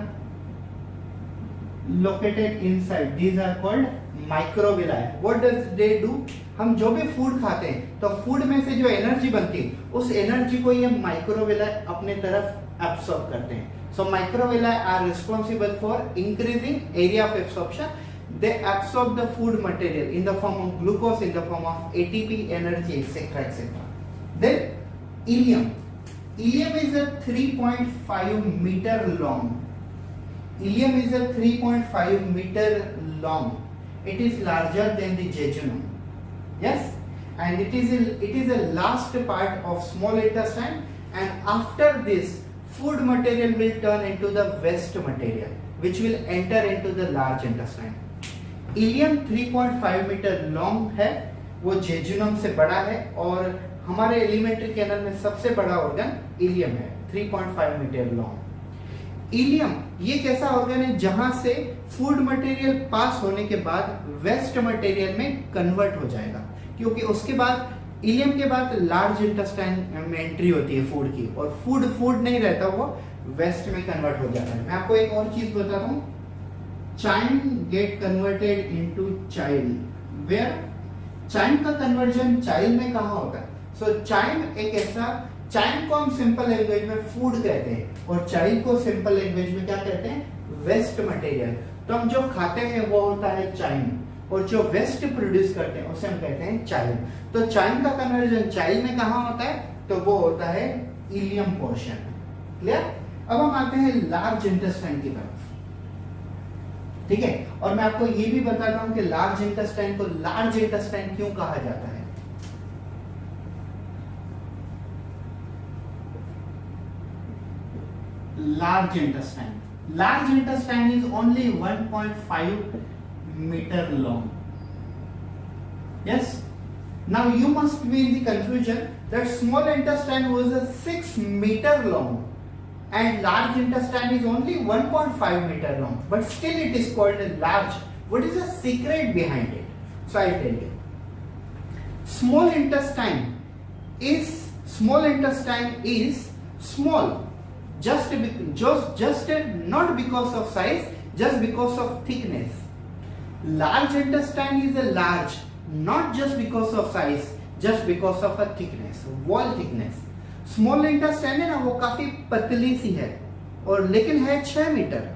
located inside, these are called microvilli. What do they do? हम जो भी फूड खाते हैं तो फूड में से जो एनर्जी बनती है उस एनर्जी को ये माइक्रोविलाई अपने तरफ एब्सॉर्ब करते हैं। So microvilli are responsible for increasing area of absorption. They absorb the food material in the form of glucose, in the form of ATP, energy, etc., etc. Then ileum. Ileum is a 3.5 meter long. Ileum is a 3.5 meter long. It is larger than the jejunum. Yes, and it is a last part of small intestine, and after this food material will turn into the waste material which will enter into the large intestine. Ileum 3.5 metre long है, वो jejunum से बड़ा है, और हमारे elementary canal में सबसे बड़ा ऑर्गन इलियम है, 3.5 मीटर लॉन्ग। इलियम ये एक ऐसा ऑर्गन है जहां से फूड मटेरियल पास होने के बाद वेस्ट मटेरियल में कन्वर्ट हो जाएगा, क्योंकि उसके बाद इलियम के बाद लार्ज इंटेस्टाइन में एंट्री होती है फूड की, और फूड नहीं रहता, वो वेस्ट में कन्वर्ट हो जाता है। मैं आपको एक और चीज बताता हूँ, chyme get converted into chyle, where chyme का कन्वर्जन चाइल्ड में कहाँ होता है? सो चाइम एक ऐसा, चाइम को हम सिंपल लैंग्वेज में फूड कहते हैं, और चाइल्ड को सिंपल लैंग्वेज में क्या कहते हैं? Waste material. तो हम जो खाते हैं वो होता है चाइम, और जो वेस्ट प्रोड्यूस करते हैं उसे हम कहते हैं चाइल्ड। तो चाइल्ड का कन्वर्जन चाइल्ड में कहाँ होता है? तो वो होता है इलियम पोर्शन। क्लियर? अब हम आते हैं लार्ज इंटेस्टाइन की तरफ, ठीक है। और मैं आपको ये भी बताता हूं कि लार्ज इंटेस्टाइन को लार्ज इंटेस्टाइन क्यों कहा जाता है। Large intestine is only 1.5 meter long. Yes, now you must be in the confusion that small intestine was a 6 meter long and large intestine is only 1.5 meter long, but still it is called large. What is the secret behind it? So I'll tell you. Small intestine is small just not because of size, just because of thickness. Large intestine is a large not just because of size, just because of a thickness, wall thickness. Small intestine है ना, वो काफी पतली सी है, और लेकिन है 6 metre,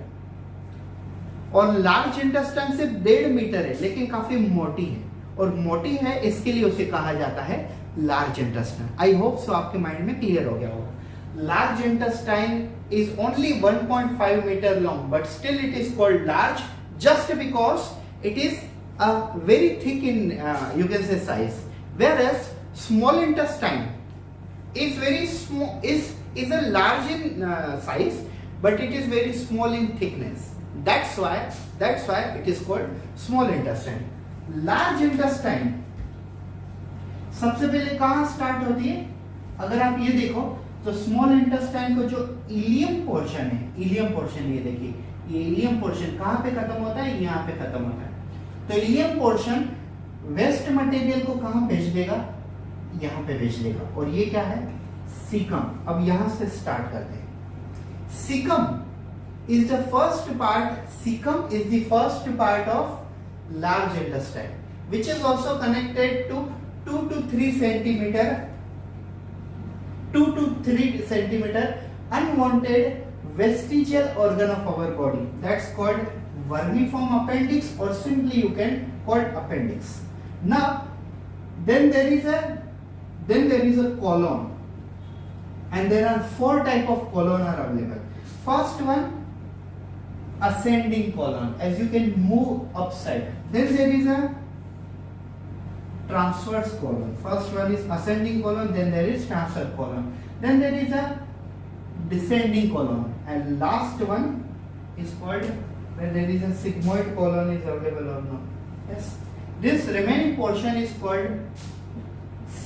और लार्ज इंटेस्टाइन सिर्फ 1.5 मीटर है लेकिन काफी मोटी है, और मोटी है इसके लिए उसे कहा जाता है large intestine. I hope so आपके माइंड में क्लियर हो गया होगा। Large intestine is only 1.5 metre long, but still it is called large just because it is very thick in you can say size, whereas small intestine is very small, is a large in size, but it is very small in thickness. That's why it is called small intestine. Large intestine सबसे पहले कहाँ start होती है? अगर आप ये देखो तो स्मॉल इंटेस्टाइन को जो इलियम पोर्शन है, इलियम पोर्शन ये देखिए, ये इलियम पोर्शन कहाँ पे खत्म होता है? यहाँ पे खत्म होता है। तो इलियम पोर्शन वेस्ट मटेरियल को कहाँ भेज देगा? यहाँ पे भेज देगा, और ये क्या है? सीकम। अब यहाँ से स्टार्ट करते हैं। Caecum is the first part, caecum is the first part of large intestine, which is also connected to 2 to 3 centimeter, 2 to 3 centimeter unwanted vestigial organ of our body. That's called vermiform appendix, or simply you can call it appendix. Now, then there is a colon, and there are 4 type of colon are available. First one, ascending colon, as you can move upside. Then there is a transverse colon. First one is ascending colon, then there is transverse colon, then there is a descending colon, and last one is called, when there is a sigmoid colon is available or not. Yes, this remaining portion is called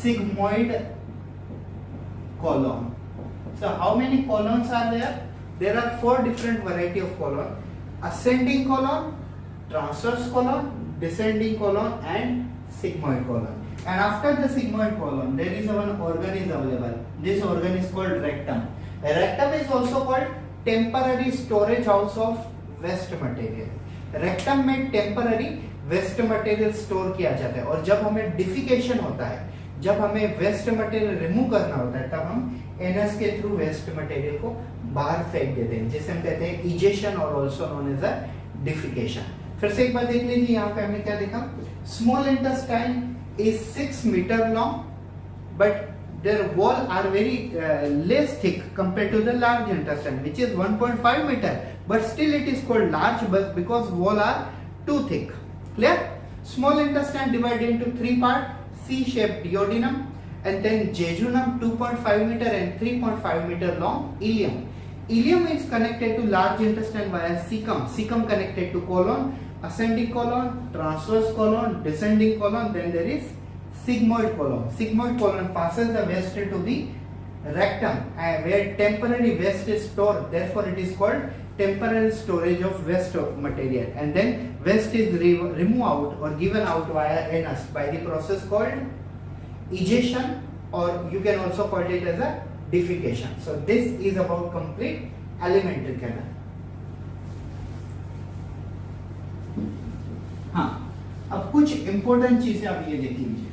sigmoid colon. So how many colons are there? There are 4 different variety of colon: ascending colon, transverse colon, descending colon, and sigmoid colon. And after the sigmoid colon, there is one organ is available. This organ is called rectum. Rectum is also called temporary storage house of waste material. Rectum में temporary waste material store किया जाता है, और जब हमें defecation होता है, जब हमें वेस्ट मटेरियल रिमूव करना होता है, तब हम एनस के थ्रू वेस्ट मटेरियल को बाहर फेंक देते हैं, जिसे हम कहते हैं इजेशन और also known as a defecation. फिर से एक बार देख लीजिए, यहाँ पे हमने क्या देखा, small intestine is 6 meter long, but their wall are very less thick compared to the large intestine, which is 1.5 meter, but still it is called large because wall are too thick. Clear? Small intestine divided into 3 parts: C-shaped duodenum, and then jejunum 2.5 meter and 3.5 meter long ileum. Ileum is connected to large intestine via cecum. Cecum connected to colon, ascending colon, transverse colon, descending colon. Then there is sigmoid colon. Sigmoid colon passes the waste to the rectum, where temporary waste is stored. Therefore, it is called temporary storage of waste material. And then waste is removed out or given out via anus by the process called egestion, or you can also call it as a defecation. So this is about complete alimentary canal. हाँ, अब कुछ important चीजें आप ये देख लीजिए।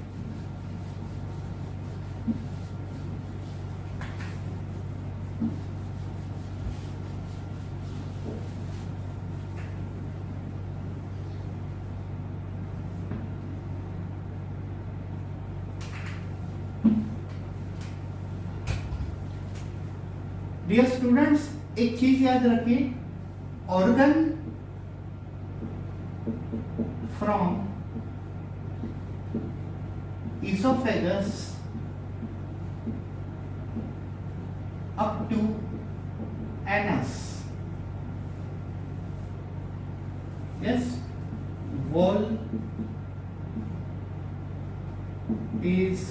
Dear students, एक चीज याद रखिए, organ from esophagus up to anus, yes, wall is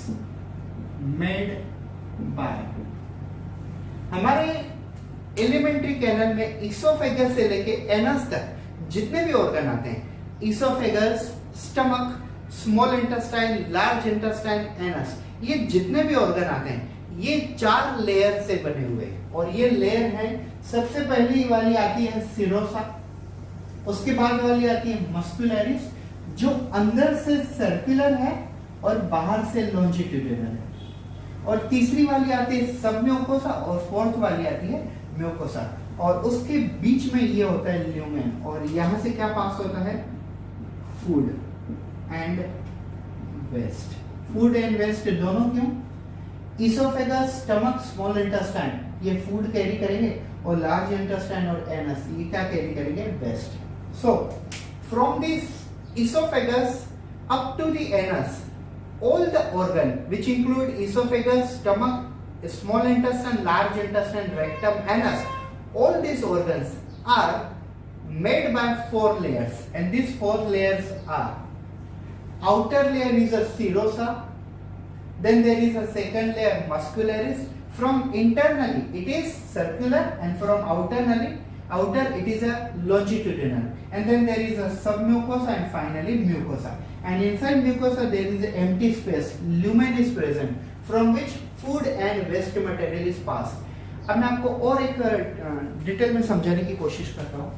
made by, हमारे एलिमेंट्री कैनल में इसोफेगस से लेके एनस तक जितने भी ऑर्गन आते हैं, oesophagus, stomach, small intestine, large intestine, anus, ये जितने भी ऑर्गन आते हैं, ये 4 लेयर से बने हुए हैं। और ये लेयर है, सबसे पहली वाली आती है सिरोसा, उसके बाद वाली आती है मस्कुलरिस, जो अंदर से सर्कुलर है और बाहर से लॉन्जिट्यूडिनल है, और तीसरी वाली आती है सबम्यूकोसा, और फोर्थ वाली आती है म्यूकोसा, और उसके बीच में ये होता है ल्यूमेन, और यहां से क्या पास होता है, food and waste. Food and waste दोनों क्यों? इसोफेगस, स्टमक, स्मॉल इंटेस्टाइन ये फूड कैरी करेंगे, और लार्ज इंटेस्टाइन और एनस ये क्या कैरी करेंगे, waste. So from this oesophagus up to the anus, all the organ which include esophagus, stomach, small intestine, large intestine, rectum, anus, all these organs are made by 4 layers, and these 4 layers are: outer layer is a serosa, then there is a second layer muscularis. From internally it is circular, and from outer it is a longitudinal, and then there is a submucosa, and finally mucosa, and inside mucosa there is an empty space, lumen is present, from which food and waste material is passed. अब मैं आपको और एक detail में समझाने की कोशिश करता हूँ।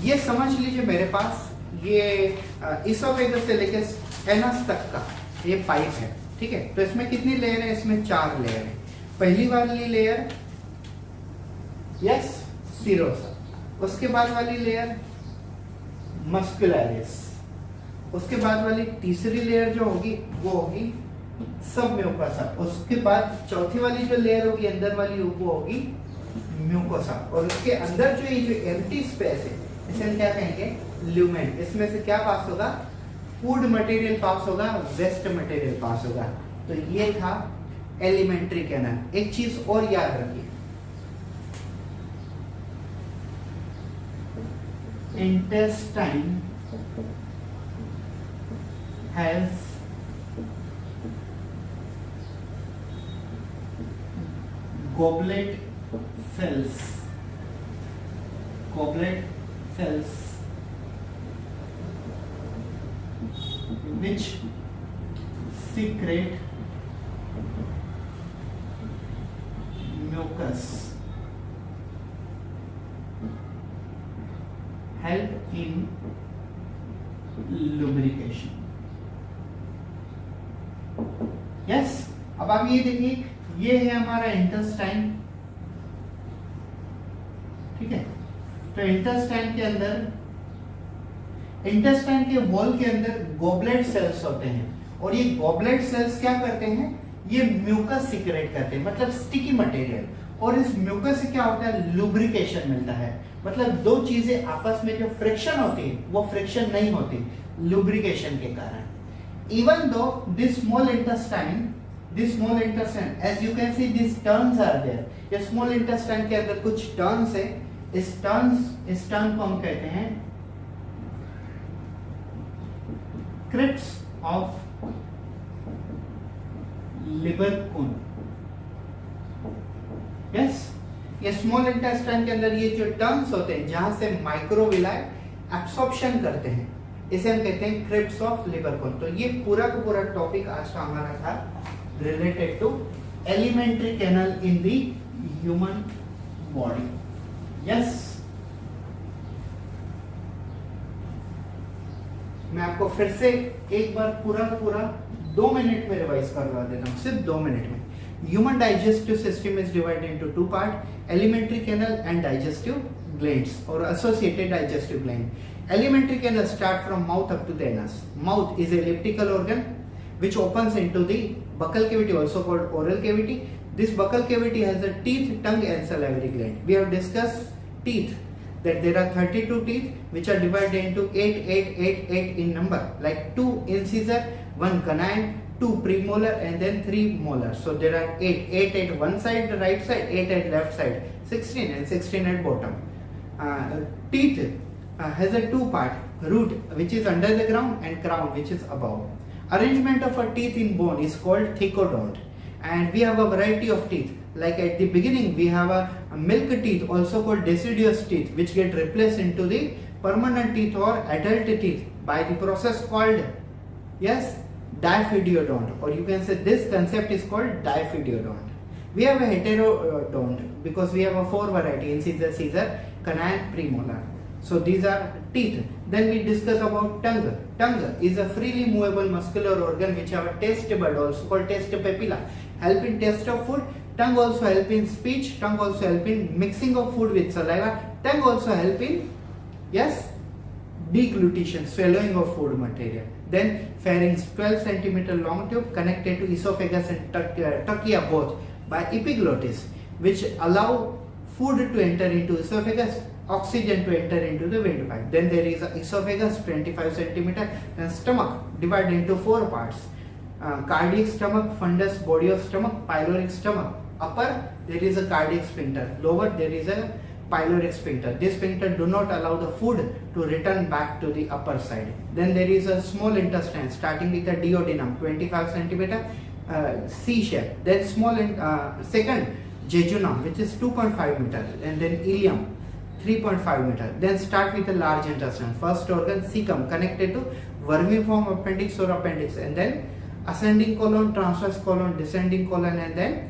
ये समझ लीजिए, मेरे पास ये इसोफेगस से लेकर एनस तक का ये पाइप है, ठीक है। तो इसमें कितनी लेयर है? इसमें 4 लेयर है। पहली वाली लेयर यस सिरोसा, उसके बाद वाली लेयर मस्कुलरिस, उसके बाद वाली तीसरी लेयर जो होगी वो होगी सबम्यूकोसा, उसके बाद चौथी वाली जो लेयर होगी अंदर वाली वो होगी म्यूकोसा, और उसके अंदर जो ये जो एम्प्टी स्पेस है इसे हम क्या कहेंगे, ल्यूमेन। इसमें से क्या पास होगा, फूड मटेरियल पास होगा, वेस्ट मटेरियल पास होगा। तो ये था एलिमेंट्री कैनल। एक चीज और याद रखिए, intestine has goblet cells, which secrete mucus, help in lubrication. Yes, अब आप ये देखिए, ये है हमारा इंटेस्टाइन, ठीक है। तो इंटेस्टाइन के अंदर, इंटेस्टाइन के वॉल के अंदर गॉबलेट सेल्स होते हैं, और ये गॉबलेट सेल्स क्या करते हैं, ये म्यूकस सिक्रेट करते हैं, मतलब स्टिकी मटेरियल, और इस म्यूकस से क्या होता है, लुब्रिकेशन मिलता है। मतलब दो चीजें आपस में जो फ्रिक्शन होती है वो फ्रिक्शन नहीं होती लुब्रिकेशन के कारण। Even though this small intestine, as you can see these turns are there, ये स्मॉल इंटेस्टाइन के अंदर कुछ टर्न्स है, इस टर्न को हम कहते हैं क्रिप्स ऑफ लिबरकून। यस, ये स्मॉल इंटेस्टाइन के अंदर ये जो टर्न्स होते हैं जहां से माइक्रोविलाई एब्सॉर्प्शन करते हैं, इसे हम कहते हैं क्रिप्स ऑफ लिबरकून। तो ये पूरा का पूरा टॉपिक आज का हमारा था related to alimentary canal in the human body. Yes, मैं आपको फिर से एक बार पूरा 2 मिनट में रिवाइज करवा देता हूँ, सिर्फ 2 मिनट में। Human digestive system is divided into 2 parts, alimentary canal and digestive glands or associated digestive gland. Alimentary canal start from mouth up to the anus. Mouth is an elliptical organ which opens into the buccal cavity, also called oral cavity. This buccal cavity has a teeth, tongue and salivary gland. We have discussed teeth, that there are 32 teeth which are divided into 8 in number, like 2 incisor, 1 canine, 2 premolar and then 3 molar. So there are 8 at one side, the right side, 8 at left side, 16 and 16 at bottom. Teeth has a 2 part, root which is under the ground and crown which is above. Arrangement of a teeth in bone is called thecodont, and we have a variety of teeth. Like at the beginning we have a milk teeth, also called deciduous teeth, which get replaced into the permanent teeth or adult teeth by the process called, yes, diaphydiodont, or you can say this concept is called diaphydiodont. We have a heterodont because we have a 4 variety, incisor, scissor, canine, premolar. So these are teeth. Then we discuss about tongue. Tongue is a freely movable muscular organ which have a taste bud, also called taste papilla, help in taste of food. Tongue also help in speech. Tongue also help in mixing of food with saliva. Tongue also help in, yes, deglutition, swallowing of food material. Then pharynx, 12 cm long tube connected to esophagus and trachea both by epiglottis, which allow food to enter into esophagus, oxygen to enter into the windpipe. Then there is a esophagus, 25 cm, and stomach divided into 4 parts. Cardiac stomach, fundus, body of stomach, pyloric stomach. Upper there is a cardiac sphincter, lower there is a pyloric sphincter. This sphincter do not allow the food to return back to the upper side. Then there is a small intestine starting with a duodenum, 25 cm, C shape. Then small second jejunum, which is 2.5 meter, and then ileum, 3.5 meter. Then start with a large intestine. First organ cecum connected to vermiform appendix or appendix, and then ascending colon, transverse colon, descending colon, and then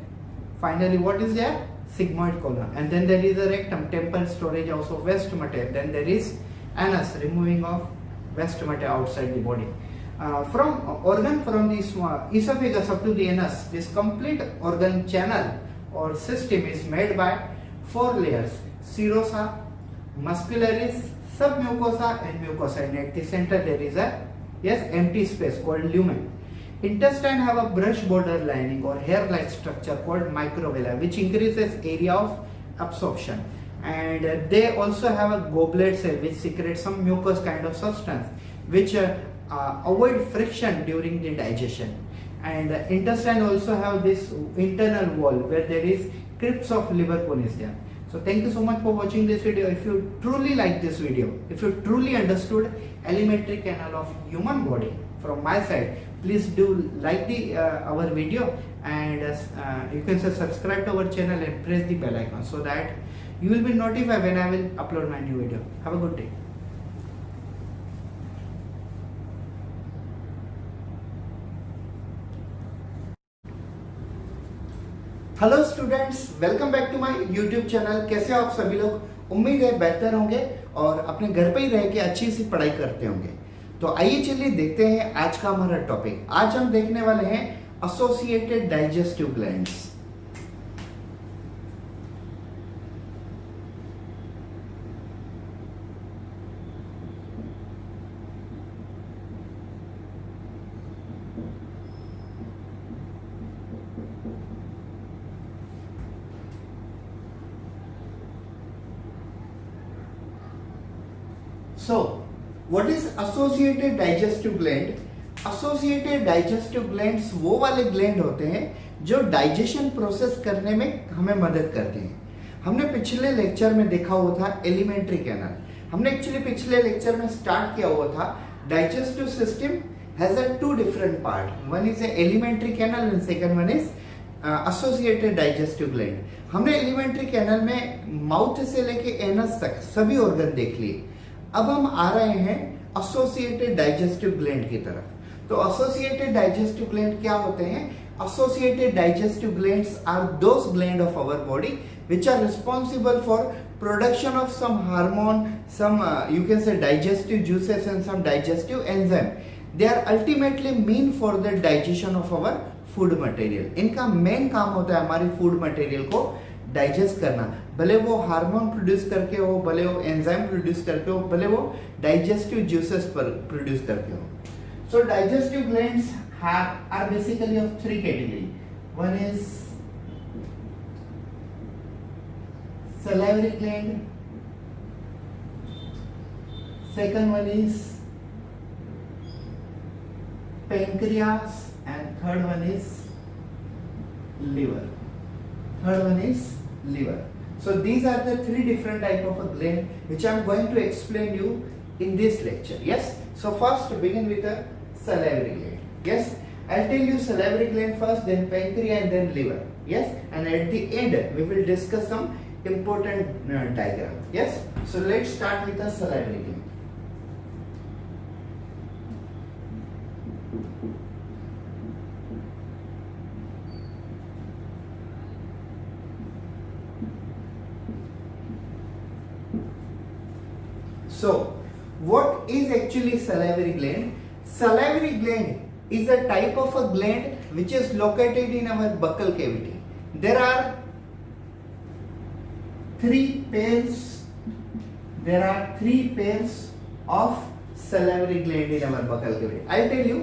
finally what is there? Sigmoid colon. And then there is a rectum, temple storage house of waste matter. Then there is anus, removing of waste matter outside the body. From organ from the esophagus up to the anus, this complete organ channel or system is made by 4 layers: serosa, muscularis, submucosa, and mucosa. And at the center there is a empty space called lumen. Intestine have a brush border lining or hair-like structure called microvilli, which increases area of absorption. And they also have a goblet cell which secretes some mucus kind of substance, which avoid friction during the digestion. And the intestine also have this internal wall where there is crypts of Liverpool is there. So thank you so much for watching this video. If you truly like this video, if you truly understood alimentary canal of human body from my side, please do like the our video, and you can subscribe to our channel and press the bell icon so that you will be notified when I will upload my new video. Have a good day. Hello students, welcome back to my YouTube channel. कैसे हो आप सभी लोग? उम्मीद है बेहतर होंगे और अपने घर पे ही रह के अच्छी सी पढ़ाई करते होंगे। तो आइए चलिए देखते हैं आज का हमारा टॉपिक। आज हम देखने वाले हैं associated digestive glands. So, what is associated digestive gland? Associated digestive glands वो वाले ग्लैंड होते हैं जो डाइजेशन प्रोसेस करने में हमें मदद करते हैं। हमने पिछले लेक्चर में देखा हुआ था एलिमेंट्री कैनल। हमने एक्चुअली पिछले लेक्चर में स्टार्ट किया हुआ था digestive system has a two different part, one is alimentary canal and second one is associated digestive gland. हमने एलिमेंट्री कैनल में माउथ से लेके एनस तक सभी ऑर्गन देख लिए। अब हम आ रहे हैं एसोसिएटेड डाइजेस्टिव ग्लैंड की तरफ। तो एसोसिएटेड डाइजेस्टिव ग्लैंड क्या होते हैं? Associated digestive glands are those gland of our body which are responsible for production of some hormone, some you can say digestive juices and some digestive enzyme. They are ultimately mean for the digestion of our food material. इनका main काम होता है हमारी food material को digest करना, भले वो hormone produce करके हो, भले वो एंजाइम प्रोड्यूस करके हो, भले वो डाइजेस्टिव जूसेस पर प्रोड्यूस करके हो। So digestive glands are basically of three category. One is salivary gland, second one is pancreas, and third one is liver. So these are the three different type of a gland which I am going to explain you in this lecture. Yes. So first begin with the salivary gland. Yes. I'll tell you salivary gland first, then pancreas, and then liver. Yes. And at the end we will discuss some important diagram. Yes. So let's start with the salivary gland. So, what is actually salivary gland? Salivary gland is a type of a gland which is located in our buccal cavity. There are three pairs of salivary gland in our buccal cavity. I'll tell you.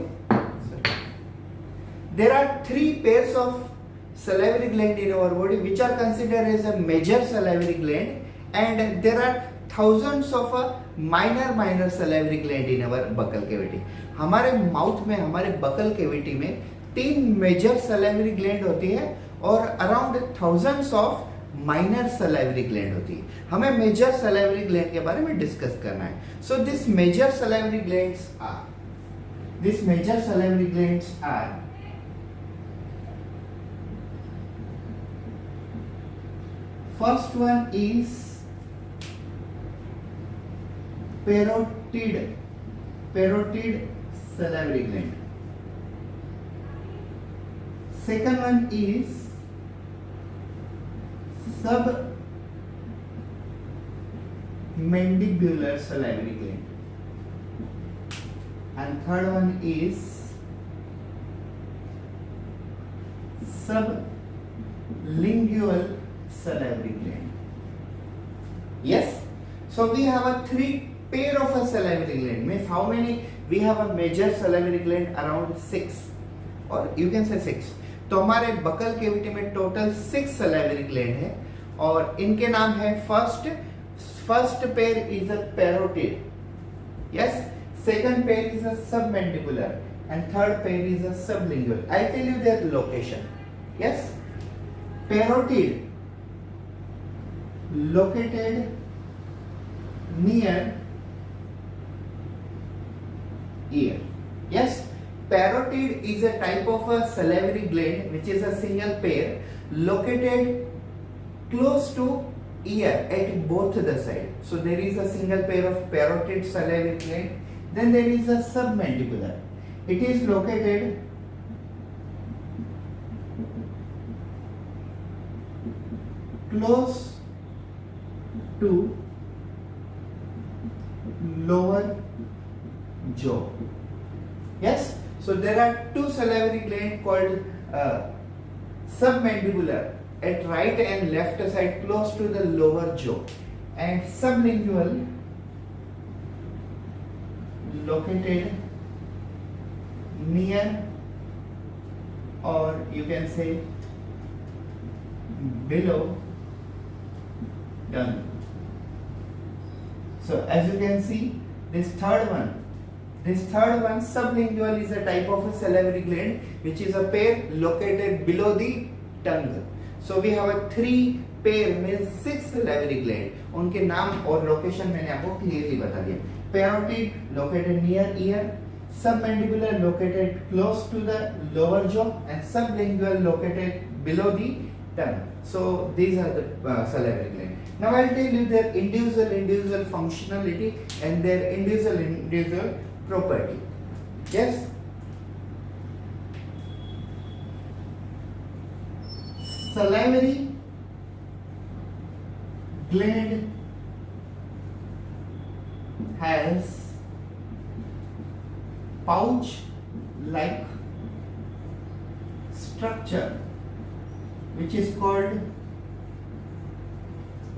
There are three pairs of salivary gland in our body which are considered as a major salivary gland, and there are thousands of a minor salivary gland in our buccal cavity. हमारे mouth में, हमारे buccal cavity में तीन major salivary gland होती है और around thousands of minor salivary gland होती है। हमें मेजर सैलिवरी ग्लैंड के बारे में डिस्कस करना है। So this major salivary glands are first one is parotid salivary gland. Second one is submandibular salivary gland, and third one is sublingual salivary gland. Yes. So we have a three pair of a salivary gland. Means how many? We have a major salivary gland around 6, or you can say 6. तो हमारे buccal cavity में total 6 salivary gland है और इनके नाम है first pair is a parotid. Yes. Second pair is a submandibular and third pair is a sublingual. I'll tell you their location. Yes. Parotid located near ear. Yes. Parotid is a type of a salivary gland which is a single pair located close to ear at both the side. So there is a single pair of parotid salivary gland. Then there is a submandibular. It is located close to lower jaw. Yes, so there are two salivary glands called submandibular at right and left side close to the lower jaw, and sublingual located near, or you can say below tongue. So as you can see, this third one, sublingual, is a type of a salivary gland which is a pair located below the tongue. So we have a 3 pair means 6 salivary gland. उनके नाम और location मैंने आपको clearly बता दिया. Parotid located near ear, submandibular located close to the lower jaw, and sublingual located below the tongue. So these are the salivary glands. Now I'll tell you their individual functionality and their individual property. Yes. Salivary gland has pouch-like structure which is called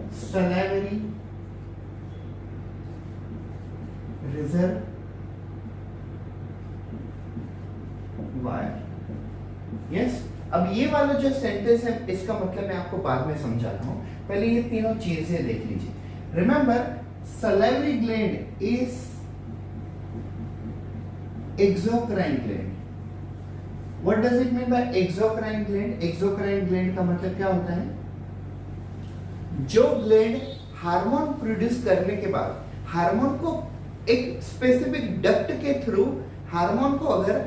salivary reservoir. Yes. अब ये वाला जो sentence है इसका मतलब मैं आपको बाद में समझाता हूँ. पहले ये तीनों चीजें देख लीजिए. Remember, salivary gland is exocrine gland. What does it mean by exocrine gland? Exocrine gland का मतलब क्या होता है? जो ग्लैंड हार्मोन प्रोड्यूस करने के बाद हार्मोन को एक स्पेसिफिक डक्ट के थ्रू हार्मोन को अगर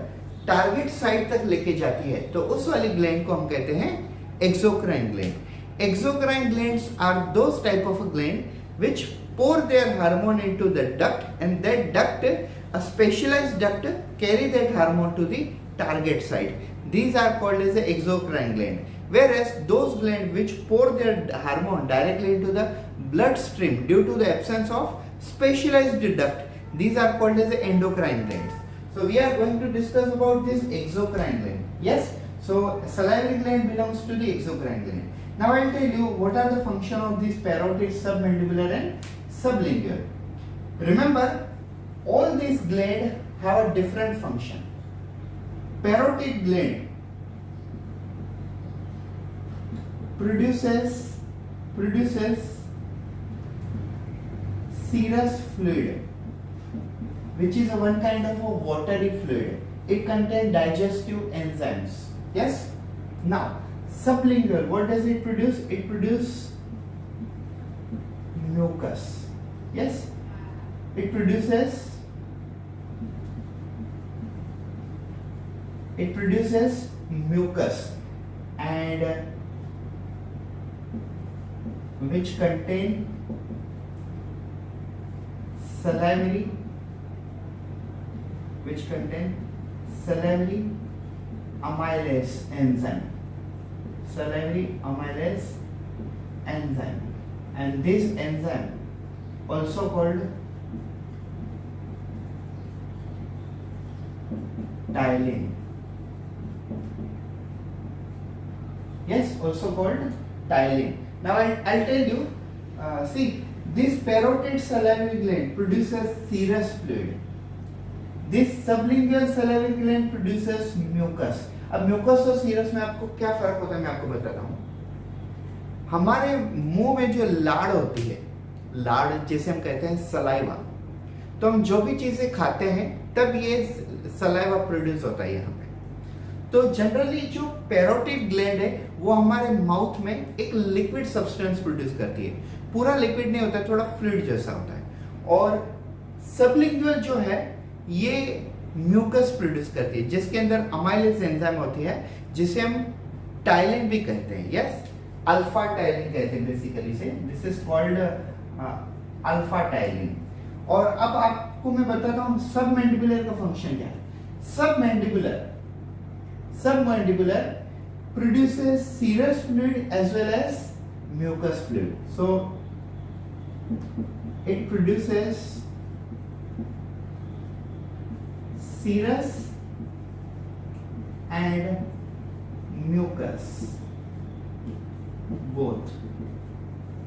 टारगेट साइट तक लेके जाती है तो उस वाली ग्लैंड को हम कहते हैं exocrine gland. Exocrine glands are those type of gland which pour their hormone into the duct, and that duct, a specialized duct, carry that hormone to the target site. These are called as the exocrine gland. Whereas those glands which pour their hormone directly into the bloodstream due to the absence of specialized duct, these are called as the endocrine glands. So we are going to discuss about this exocrine gland. Yes. So salivary gland belongs to the exocrine gland. Now I will tell you what are the function of these parotid, submandibular and sublingual. Remember, all these glands have a different function. Parotid gland produces serous fluid, which is one kind of a watery fluid. It contains digestive enzymes. Yes. Now sublingual, what does it produce? It produces mucus. Yes. It produces mucus, and which contain salivary amylase enzyme. And this enzyme also called ptyalin. Yes, also called ptyalin. Now I'll tell you, see, this parotid salivary gland produces serous fluid. This sublingual salivary gland produces mucus. अब mucus और serous में आपको क्या फर्क होता है मैं आपको बताता हूँ. हमारे मुंह में जो लाड़ होती है, लाड़ जैसे हम कहते हैं सलाइवा, तो हम जो भी चीजें खाते हैं तब ये सलाइवा प्रोड्यूस होता है यहाँ पे. तो जनरली जो पैरोटिड ग्लैंड है वो हमारे माउथ में एक लिक्विड सब्सटेंस प्रोड्यूस करती है. पूरा लिक्विड नहीं होता है, थोड़ा फ्लूइड जैसा होता है. और सबलिंगुअल जो है ये म्यूकस प्रोड्यूस करती है जिसके अंदर अमाइलेज एंजाइम होती है जिसे हम टाइलिन भी कहते हैं. यस, अल्फा टाइलिन कहते हैं बेसिकली से. This is called alpha ptyalin. और अब आपको मैं बताता हूं सब मैंडिबुलर का फंक्शन क्या है. सब mandibular produces serous fluid as well as mucus fluid. So it produces serous and mucus both.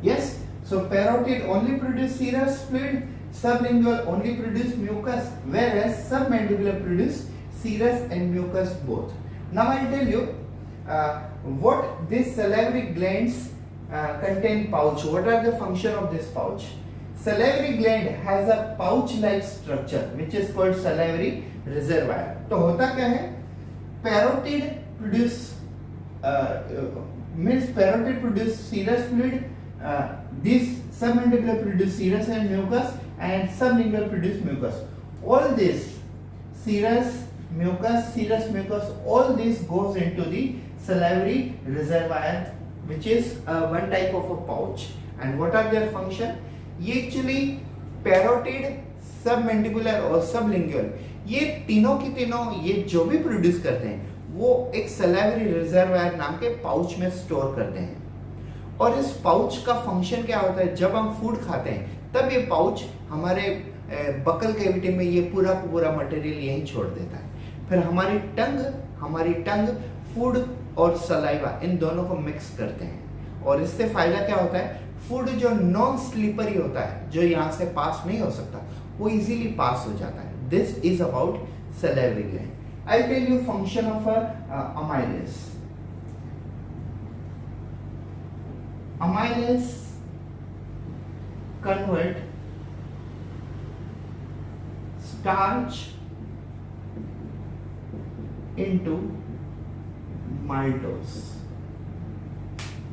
Yes, so parotid only produce serous fluid, sublingual only produce mucus, whereas submandibular produce serous and mucus both. Now I'll tell you what these salivary glands contain pouch. What are the function of this pouch? Salivary gland has a pouch-like structure which is called salivary reservoir. तो होता क्या है? Parotid produce serous fluid. This submandibular produce serous and mucus, and sublingual produce mucus. All this serous mucus, all this goes into the salivary reservoir, which is one type of a pouch. And what are their function? ये actually parotid, submandibular और sublingual, ये तीनों की तीनों ये जो भी produce करते हैं वो एक salivary reservoir नाम के पाउच में स्टोर करते हैं. और इस पाउच का फंक्शन क्या होता है? जब हम फूड खाते हैं तब ये पाउच हमारे बकल कैविटी में ये पूरा मटेरियल यहीं छोड़ देता है. फिर हमारी टंग फूड और सलाइवा इन दोनों को मिक्स करते हैं. और इससे फायदा क्या होता है? फूड जो नॉन स्लीपरी होता है, जो यहाँ से पास नहीं हो सकता, वो इजीली पास हो जाता है. This is about salivary gland. I'll tell you function of amylase. Amylase convert starch into maltose.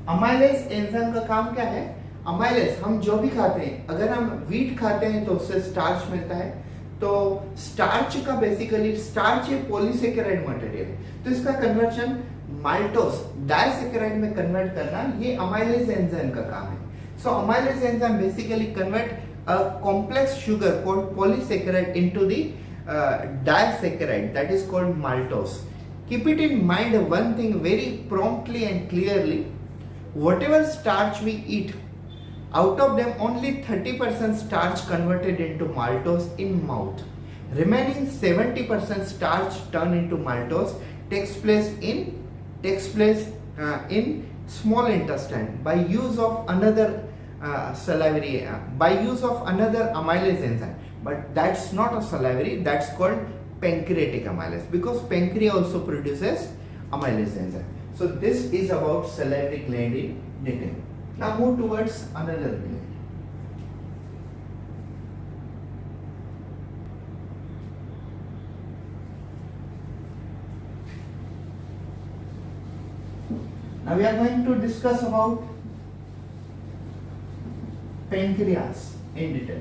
Amylase enzyme का काम क्या है? अमाइलेज हम जो भी खाते हैं, अगर हम व्हीट खाते हैं तो उससे स्टार्च मिलता है. तो स्टार्च का बेसिकली स्टार्च ये पॉलीसेकेराइड मटेरियल है, तो इसका कन्वर्जन माल्टोस डाइसेकेराइड में कन्वर्ट करना ये अमाइलेज एंजाइम का काम है. So amylase enzyme basically convert a complex sugar called polysaccharide into the disaccharide, that is called maltose. Keep it in mind one thing very promptly and clearly. Whatever starch we eat, out of them only 30% starch converted into maltose in mouth. Remaining 70% starch turned into maltose takes place in small intestine by use of another another amylase enzyme. But that's not a salivary, that's called pancreatic amylase, because pancreas also produces amylase enzyme. So this is about salivary gland in detail. Now move towards another gland. Now we are going to discuss about pancreas in detail.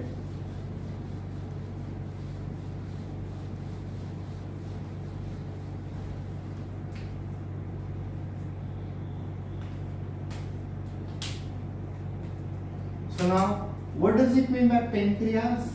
So now, what does it mean by pancreas?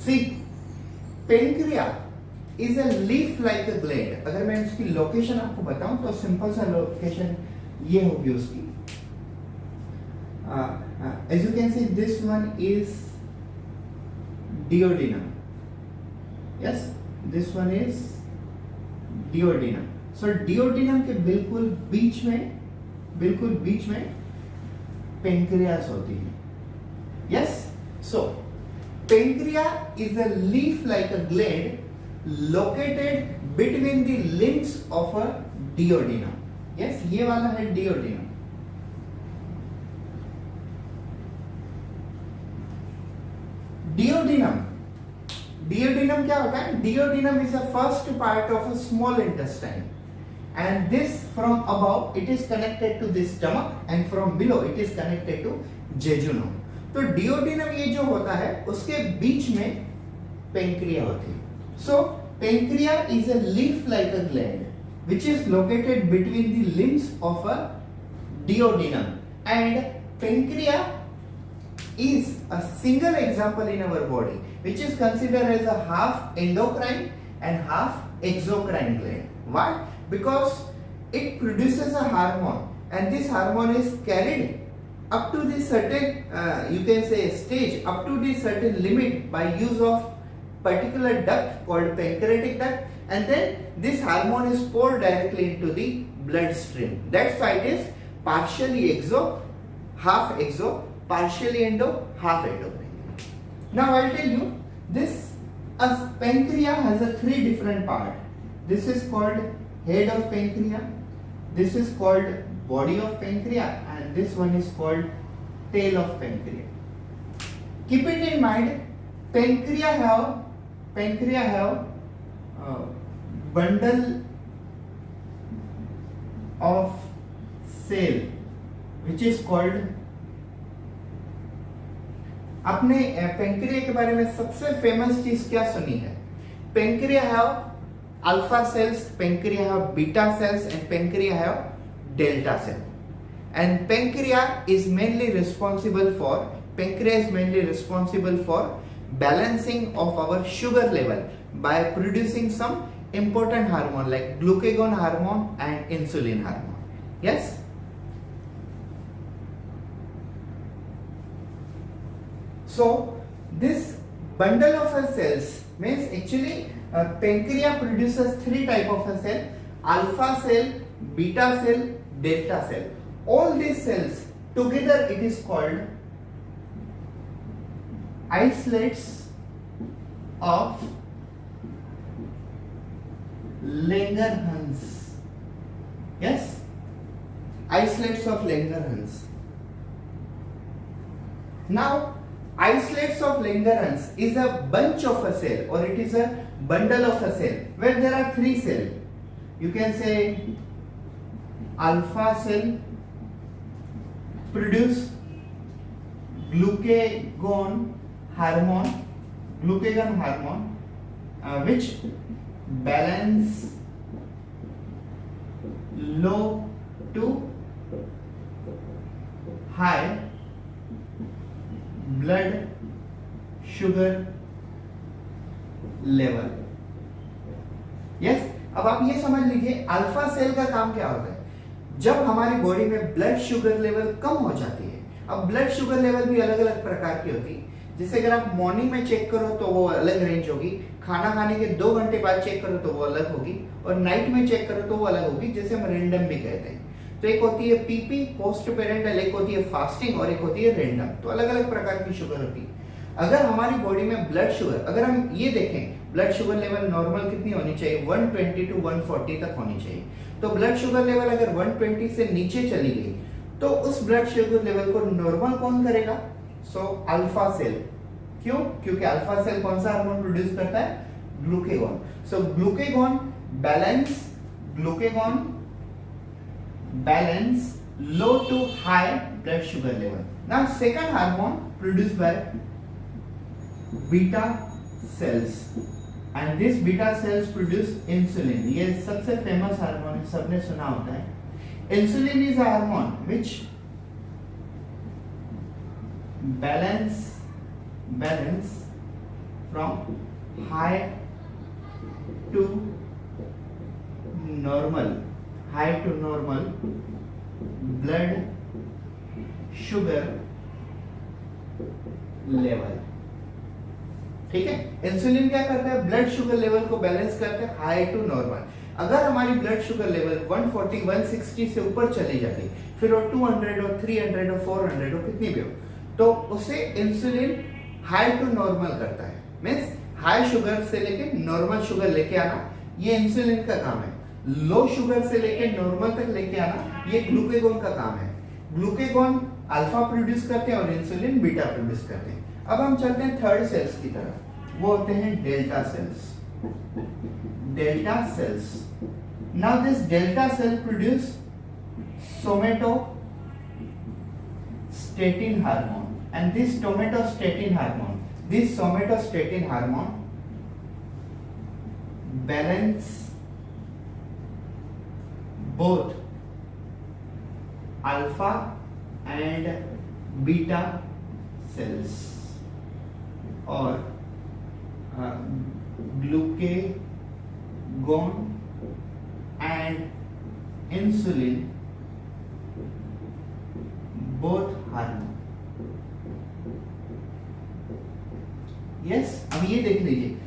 See, pancreas is a leaf like a gland. अगर मैं इसकी location आपको बताऊं तो simple सा location ये होगी उसकी. As you can see this one is duodenum. Yes, this one is duodenum. So duodenum के बिल्कुल बीच में पेनक्रियास होती है. Yes, so pancreas is a leaf-like a gland located between the limbs of a duodenum. Yes, ये वाला है duodenum. Duodenum, duodenum क्या होता है? Duodenum is the first part of a small intestine and this from above it is connected to the stomach and from below it is connected to jejunum। तो duodenum ये जो होता है उसके बीच में पेंक्रिया होती है। So pancreas is a leaf like a gland which is located between the limbs of a duodenum, and pancreas is a single example in our body which is considered as a half endocrine and half exocrine gland. Why? Because it produces a hormone and this hormone is carried up to the certain you can say stage, up to the certain limit by use of particular duct called pancreatic duct, and then this hormone is poured directly into the bloodstream. That's why it is partially exo, half exo, partially endo, half endocrine. Now I'll tell you this, a pancreas has a three different part. This is called head of pancreas, this is called body of pancreas, and this one is called tail of pancreas. Keep it in mind, pancreas have bundle of cell which is called, आपने पेंक्रिया के बारे में सबसे famous चीज क्या सुनी है? पेंक्रिया have alpha cells, pancreas have beta cells, and pancreas have delta cell. And pancreas is mainly responsible for balancing of our sugar level by producing some important hormone like glucagon hormone and insulin hormone. Yes. So this bundle of cells means actually pancreas produces three type of a cell: alpha cell, beta cell, delta cell. All these cells together it is called islets of Langerhans. Yes, islets of Langerhans. Now islets of Langerhans is a bunch of a cell, or it is a bundle of a cell where there are three cells. You can say alpha cell produce glucagon hormone, which balance low to high blood sugar level. Yes, अब आप ये समझ लीजिए alpha cell का काम क्या होता है? जब हमारी बॉडी में ब्लड शुगर लेवल कम हो जाती है, अब ब्लड शुगर लेवल भी अलग अलग प्रकार की होती है, जैसे अगर आप मॉर्निंग में चेक करो तो वो अलग रेंज होगी, खाना खाने के 2 घंटे बाद चेक करो तो वो अलग होगी, और नाइट में चेक करो तो वो अलग होगी, जिसे हम रेंडम भी कहते हैं। तो एक होती है पीपी पोस्ट पेरेंटल, एक होती है फास्टिंग, और एक होती है रेंडम। तो अलग अलग प्रकार की शुगर होती है। अगर हमारी बॉडी में ब्लड शुगर, अगर हम ये देखें ब्लड शुगर लेवल नॉर्मल कितनी होनी चाहिए? 120 to 140 तक होनी चाहिए। तो ब्लड शुगर लेवल अगर 120 से नीचे चली गई तो उस ब्लड शुगर लेवल को नॉर्मल कौन करेगा? So alpha cell. क्यों? क्योंकि अल्फा सेल कौन सा हार्मोन प्रोड्यूस करता है? Glucagon. So glucagon balance low to high blood sugar level. Now second hormone produced by beta cells, and this beta cells produce insulin. ये सबसे फेमस हार्मोन सबने सुना होता है। Insulin is a hormone which balance from high to normal blood sugar level। ठीक है, insulin क्या करता है? ब्लड शुगर लेवल को बैलेंस करता है हाई टू नॉर्मल। अगर हमारी ब्लड शुगर लेवल 140 160 से ऊपर चली जाती, फिर वो 200 और 300 और 400 और कितनी भी हो, तो उसे इंसुलिन हाई टू नॉर्मल करता है। मींस हाई शुगर से लेके नॉर्मल शुगर लेके आना, ये इंसुलिन का काम है। लो शुगर से लेके नॉर्मल तक लेके आना, ये ग्लूकेगॉन का काम है। ग्लूकेगॉन अल्फा प्रोड्यूस करते हैं और इंसुलिन बीटा प्रोड्यूस करते हैं। अब हम चलते हैं थर्ड सेल्स की तरफ, वो होते हैं delta cells. Delta cells, now this delta cell produce somatostatin hormone, and this somatostatin hormone balance both alpha and beta cells और glucagon and insulin both hormone. Yes, अब ये देख लीजिए,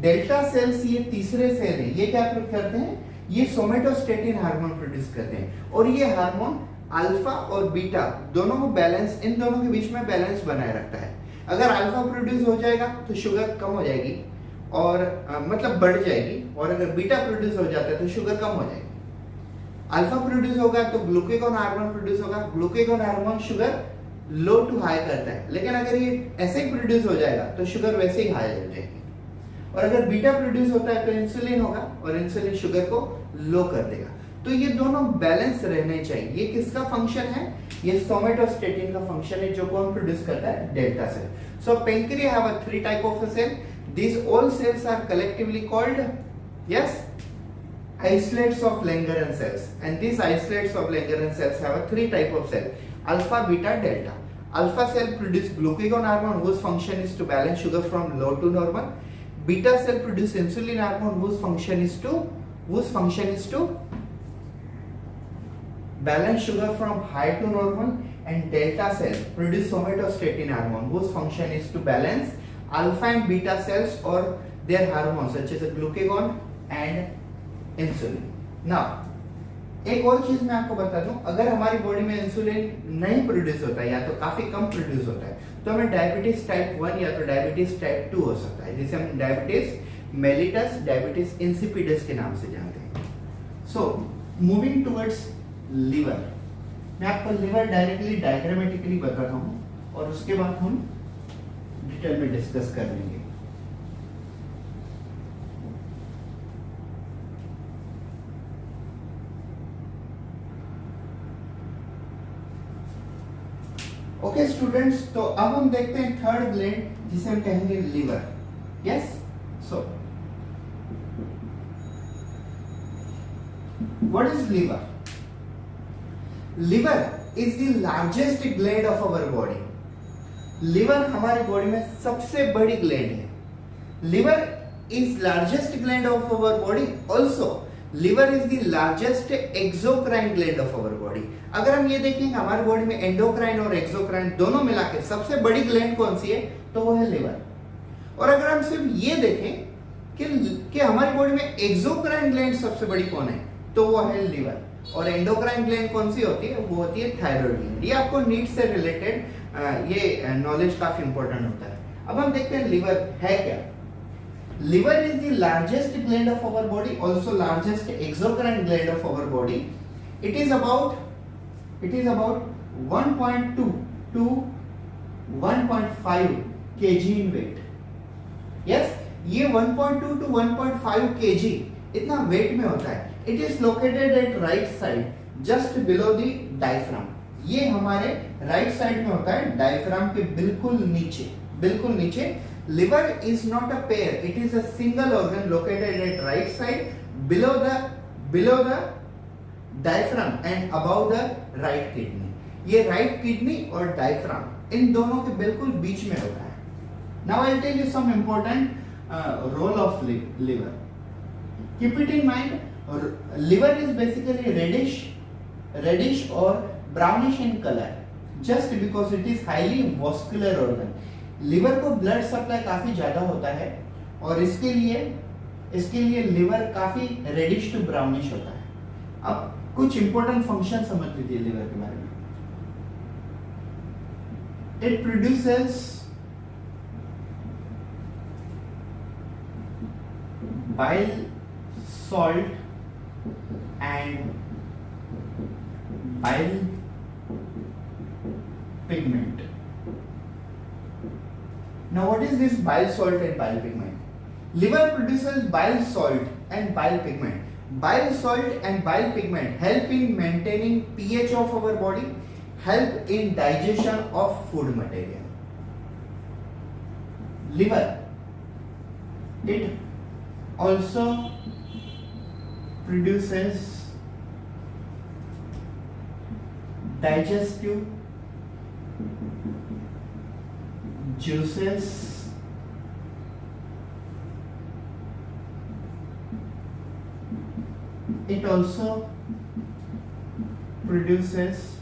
डेल्टा सेल्स ये तीसरे सेल है, ये क्या करते हैं, ये सोमेटोस्टेटिन हार्मोन प्रोड्यूस करते हैं और ये हार्मोन अल्फा और बीटा दोनों को बैलेंस, इन दोनों के बीच में बैलेंस बनाए रखता है। अगर अल्फा प्रोड्यूस हो जाएगा तो शुगर कम हो जाएगी और मतलब बढ़ जाएगी, और अगर बीटा प्रोड्यूस हो जाता है तो शुगर कम हो जाएगी। अल्फा प्रोड्यूस होगा तो ग्लूकेगॉन हार्मोन प्रोड्यूस होगा। Glucagon hormone sugar low to high करता है, लेकिन अगर ये ऐसे ही प्रोड्यूस हो जाएगा तो शुगर वैसे ही हाई हो जाएगी। और अगर बीटा प्रोड्यूस होता है तो इंसुलिन होगा और इंसुलिन शुगर को लो कर देगा। तो ये दोनों बैलेंस रहने चाहिए। ये किसका फंक्शन है, ये सोमेटोस्टेटिन का फंक्शन है, जो कौन प्रोड्यूस करता है, delta cell. So pancreas have a 3 type of cell, these all cells are collectively called, yes, isolates of Langerhans cells, and these isolates of Langerhans cells have a 3 type of cell, alpha, beta, delta. Alpha cell produce glucagon hormone whose function is to balance sugar from low to normal. Beta cell produce insulin hormone whose function is to balance sugar from high to normal, and delta cell produce somatostatin hormone whose function is to balance alpha and beta cells or their hormones such as glucagon and insulin. Now एक और चीज मैं आपको बता दूं, अगर हमारी body में इंसुलिन नहीं प्रोड्यूस होता है या तो काफी कम प्रोड्यूस होता है तो हमें डायबिटीज टाइप 1 या तो डायबिटीज टाइप 2 हो सकता है, जिसे हम डायबिटीज मेलिटस, डायबिटीज इंसिपिडस के नाम से जानते हैं। सो मूविंग टुवर्ड्स लिवर, मैं आपको लिवर डायरेक्टली डायग्रामेटिकली बताता हूं और उसके बाद हम डिटेल में डिस्कस कर लेंगे। ओके स्टूडेंट्स, तो अब हम देखते हैं थर्ड ग्लैंड जिसे हम कहेंगे liver. Yes, so what is liver? Liver is the largest gland of our body. Liver हमारी बॉडी में सबसे बड़ी ग्लैंड है। Liver is largest gland of our body, also liver is the largest exocrine gland of our body. अगर हम ये देखेंगे हमारी बॉडी में एंडोक्राइन और एक्सोक्राइन दोनों मिला के सबसे बड़ी ग्लैंड कौन सी है, तो वो है लिवर। और अगर हम सिर्फ ये देखें कि हमारी बॉडी में एक्सोक्राइन ग्लैंड सबसे बड़ी कौन है, तो वो है लिवर। और एंडोक्राइन ग्लैंड कौन सी होती है, वो होती है थायराइड ग्लैंड। ये आपको नीट से रिलेटेड ये नॉलेज काफी इंपॉर्टेंट होता है। अब हम देखते हैं लिवर है क्या। Liver is the largest gland of our body, also largest exocrine gland of our body. It is about 1.2 to 1.5 kg in weight. Yes, ये 1.2 to 1.5 kg इतना वेट में होता है। It is located at right side, just below the diaphragm. ये हमारे right side में होता है, डायफ्राम के बिल्कुल नीचे। Liver is not a pair; it is a single organ located at right side, below the diaphragm and above the right kidney. ये right kidney और diaphragm इन दोनों के बिल्कुल बीच में होता है। Now I'll tell you some important role of liver. Keep it in mind. Liver is basically reddish or brownish in color, just because it is highly vascular organ. Liver को blood supply काफी ज्यादा होता है और इसके लिए liver काफी reddish to brownish होता है। अब कुछ इंपॉर्टेंट फंक्शन समझ लीजिए लिवर के बारे में। It produces bile salt and bile pigment. Now what is this bile salt and bile pigment? Liver produces bile salt and bile pigment. Bile salt and bile pigment help in maintaining pH of our body, help in digestion of food material. Liver, it also produces digestive juices, it also produces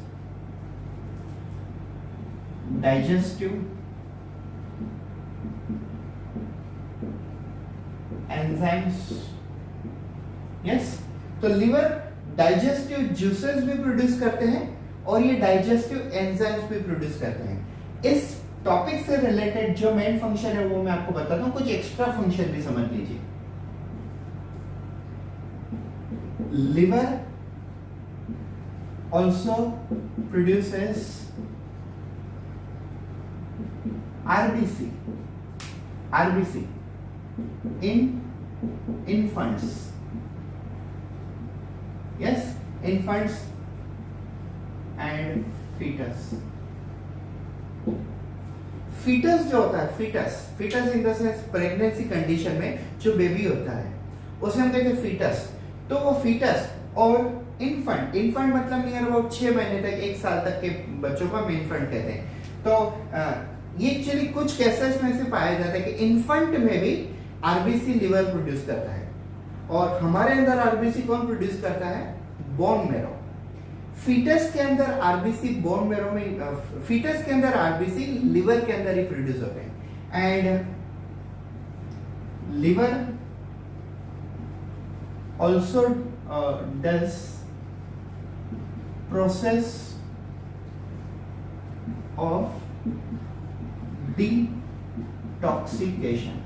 digestive enzymes. Yes, तो liver digestive juices भी produce करते हैं और ये digestive enzymes भी produce करते हैं। इस टॉपिक से रिलेटेड जो मेन फंक्शन है वो मैं आपको बताता हूं, कुछ एक्स्ट्रा फंक्शन भी समझ लीजिए। Liver also produces RBC in infants. Yes, infants and fetus. Foetus जो होता है, foetus in the sense pregnancy condition में जो बेबी होता है उसे हम कहते हैं फीटस। तो वो फीटस और इन्फेंट मतलब नियर अबाउट 6 महीने तक 1 साल तक के बच्चों को हम इन्फेंट कहते हैं। तो ये एक्चुअली कुछ केसेस में से पाया जाता है कि इन्फेंट में भी आरबीसी लिवर प्रोड्यूस करता है और हमारे अंदर आरबीसी कौन प्रोड्यूस करता है? Bone marrow. फीटस के अंदर आरबीसी बोन मैरो में, फीटस के अंदर आरबीसी लिवर के अंदर ही प्रोड्यूस होते हैं। And liver also does process of detoxification.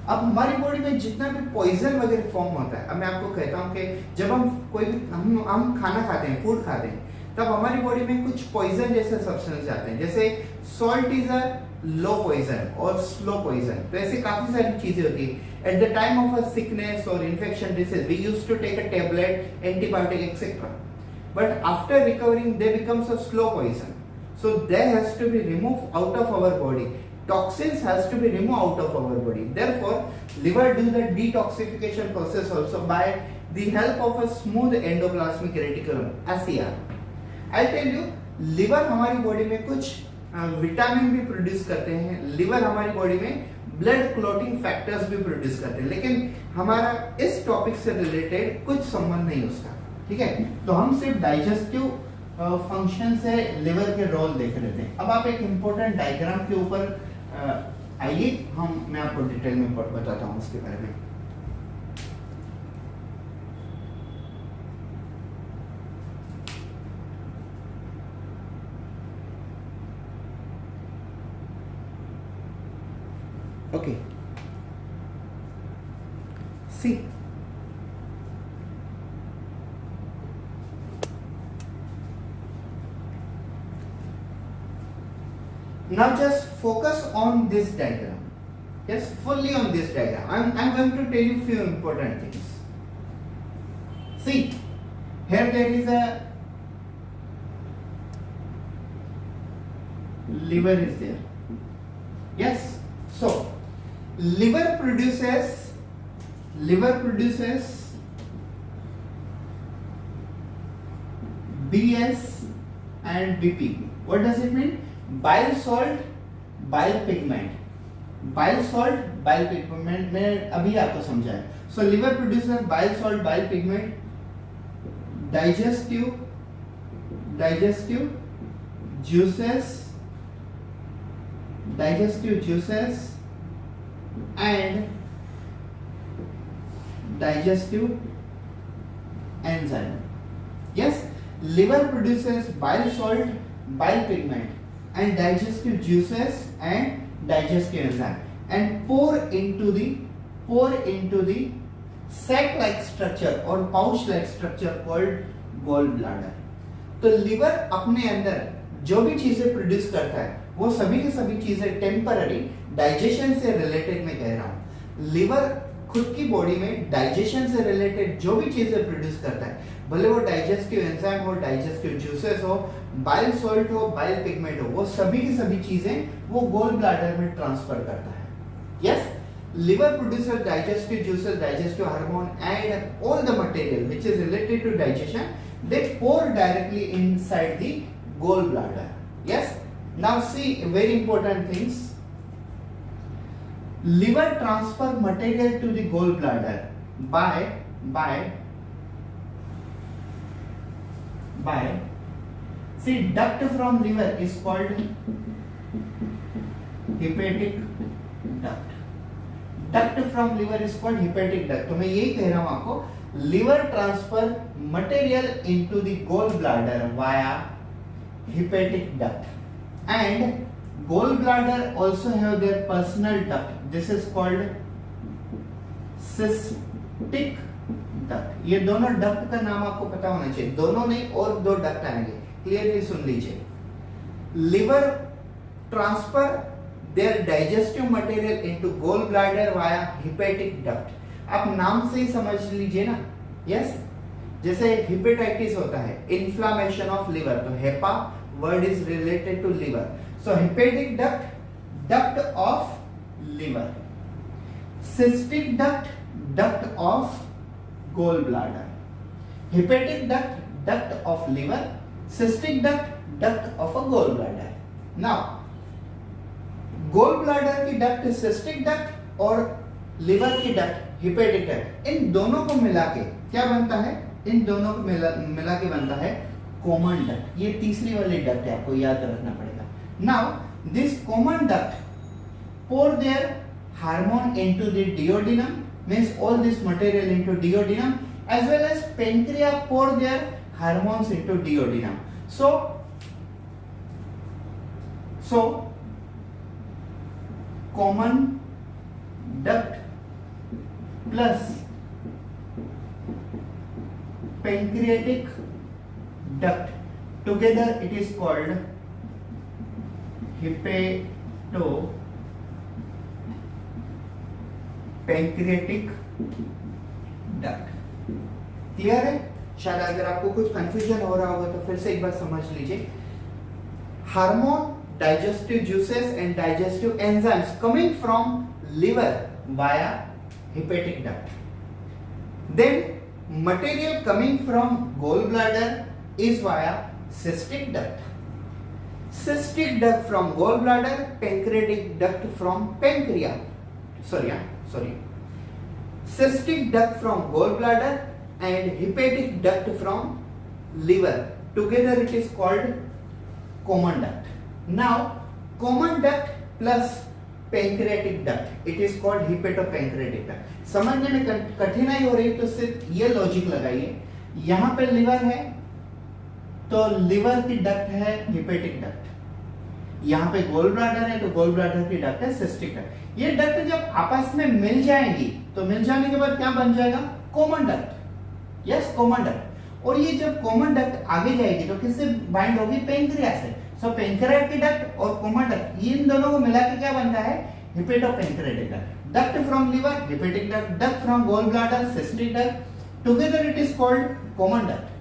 अब हमारी बॉडी में जितना भी पॉइजन वगैरह फॉर्म होता है, अब मैं आपको कहता हूं कि जब हम कोई भी हम खाना खाते हैं, फूड खाते हैं, तब हमारी बॉडी में कुछ पॉइजन जैसे सब्सटेंस जाते हैं, जैसे salt is a low poison और स्लो पॉइजन। तो ऐसे काफी सारी चीजें होती है। At the time of a sickness और infection disease we used to take a tablet, antibiotic etcetera, but after recovering they becomes a slow poison, so they has to be removed out of our body. Toxins has to be removed out of our body. Therefore, liver do the detoxification process also by the help of a smooth endoplasmic reticulum, SER. I'll tell you, liver हमारी body में कुछ vitamin भी produce करते हैं, liver हमारी body में blood clotting factors भी produce करते हैं, लेकिन हमारा इस टॉपिक से रिलेटेड कुछ संबंध नहीं उसका। ठीक है, तो हम सिर्फ डाइजेस्टिव फंक्शन से लिवर के रोल देख रहे थे। अब आप एक इंपॉर्टेंट डायग्राम के ऊपर आइए, मैं आपको डिटेल में बताता हूं उसके बारे में। Okay, C now just focus on this diagram. Yes, fully on this diagram. I'm going to tell you few important things. See, here there is a liver is there. Yes, so liver produces BS and BP. What does it mean? Bile salt, bile pigment. Bile salt, bile pigment मैंने अभी आपको समझाया। So liver produces bile salt, bile pigment, digestive juices and digestive enzyme. Yes, liver produces bile salt, bile pigment and digestive juices and digestive enzyme and pour into the sac like structure or pouch like structure called gall bladder. तो liver अपने अंदर जो भी चीजें produce करता है वो सभी की सभी चीजें टेम्पररी डाइजेशन से रिलेटेड में कह रहा हूं। लिवर खुद की बॉडी में डाइजेशन से रिलेटेड जो भी चीजें प्रोड्यूस करता है, भले वो डाइजेस्टिव एंजाइम हो, डाइजेस्टिव जूसेस हो, बाइल सॉल्ट हो, बाइल पिगमेंट हो, वो सभी की सभी चीजें वो गोल ब्लैडर में ट्रांसफर करता है। Yes, liver produces digestive juices, digestive hormone and all the material which is related to digestion, they pour directly inside the gallbladder. Yes, now see very important things. Liver transfer material to the gallbladder by see, duct from liver is called hepatic duct. Duct from liver is called hepatic duct. तो मैं यही कह रहा हूं आपको, liver transfer material into the gall bladder via hepatic duct and gall bladder also have their personal duct, this is called cystic duct. ये दोनों duct का नाम आपको पता होना चाहिए, दोनों नहीं और दो डक्ट आएंगे, क्लियरली सुन लीजिए। Liver transfer their digestive material into gallbladder via hepatic duct। आप नाम से ही समझ लीजिए ना। यस, जैसे हेपेटाइटिस होता है, इन्फ्लामेशन ऑफ लिवर, तो hepa word is related to liver, so hepatic duct, duct of liver, cystic duct, duct of gall bladder, hepatic duct, duct of liver, cystic duct, duct of a gall bladder. Now gall bladder की duct cystic duct और liver की duct hepatic duct, इन दोनों को मिला के क्या बनता है? इन दोनों को मिला के बनता है कॉमन डक्ट। ये तीसरी वाली डक्ट है, आपको याद रखना पड़ेगा। Now this common duct pour their hormone into the duodenum, means all this material into duodenum, as well as pancreas pour their hormones into duodenum. So common duct plus pancreatic duct together it is called hepatopancreatic duct। Clear है? शायद अगर आपको कुछ confusion हो रहा होगा तो फिर से एक बार समझ लीजिए। Hormone, digestive juices and digestive enzymes coming from liver via hepatic duct, then material coming from gallbladder is via cystic duct, cystic duct from gallbladder, pancreatic duct from pancreas, cystic duct from gallbladder and hepatic duct from liver, together it is called common duct। Now common duct plus pancreatic duct, it is called hepatopancreatic duct। समझने में कठिनाई हो रही तो सिर्फ ये logic लगाइए, यहाँ पे लिवर है तो लिवर की डक्ट है हेपेटिक डक्ट, यहाँ पे गोल ब्लैडर है तो गोल ब्लैडर की डक्ट है सिस्टिक डक्ट। ये डक्ट जब आपस में मिल जाएंगी तो मिल जाने के बाद क्या बन जाएगा? Common duct. Yes, common duct. और ये जब कॉमन डक्ट आगे जाएगी तो किससे बाइंड होगी? पेंक्रियास से। सो पेंक्रियाटिक डक्ट और कॉमन डक्ट, इन दोनों को मिला के क्या बनता है? Hepatopancreatic duct. Duct from liver hepatic duct, duct from gall bladder cystic duct, together it is called common duct.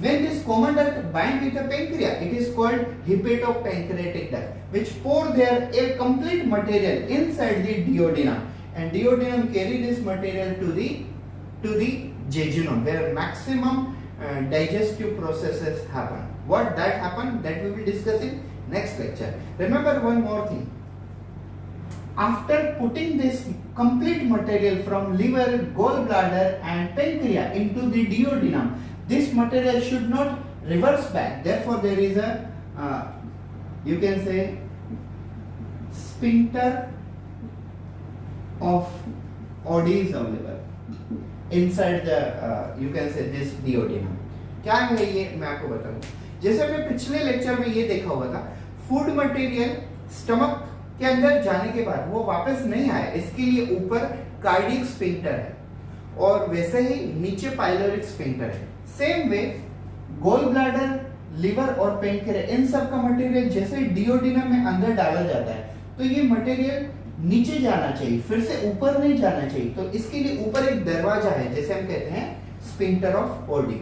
When this common duct bind with the pancreas, it is called hepatopancreatic duct, which pour their a complete material inside the duodenum, and duodenum carry this material to the jejunum, where maximum digestive processes happen. What that happen, that we will discuss in next lecture. Remember one more thing. After putting this complete material from liver, gallbladder and pancreas into the duodenum, this material should not reverse back. Therefore, there is a you can say sphincter of Oddi's available inside the you can say this duodenum. क्या है ये मैं आपको बताऊं। जैसे मैं पिछले lecture में ये देखा हुआ था, फूड मटेरियल स्टमक के अंदर जाने के बाद वो वापस नहीं आया, इसके लिए ऊपर कार्डियक स्फिंक्टर है, और वैसे ही नीचे पाइलोरिक स्फिंक्टर है। Same way gall bladder, liver और पेनक्रिया, इन सब का मटेरियल जैसे डिओडिनम में अंदर डाला जाता है तो ये मटेरियल नीचे जाना चाहिए, फिर से ऊपर नहीं जाना चाहिए। तो इसके लिए ऊपर एक दरवाजा है, जैसे हम कहते हैं sphincter of OD.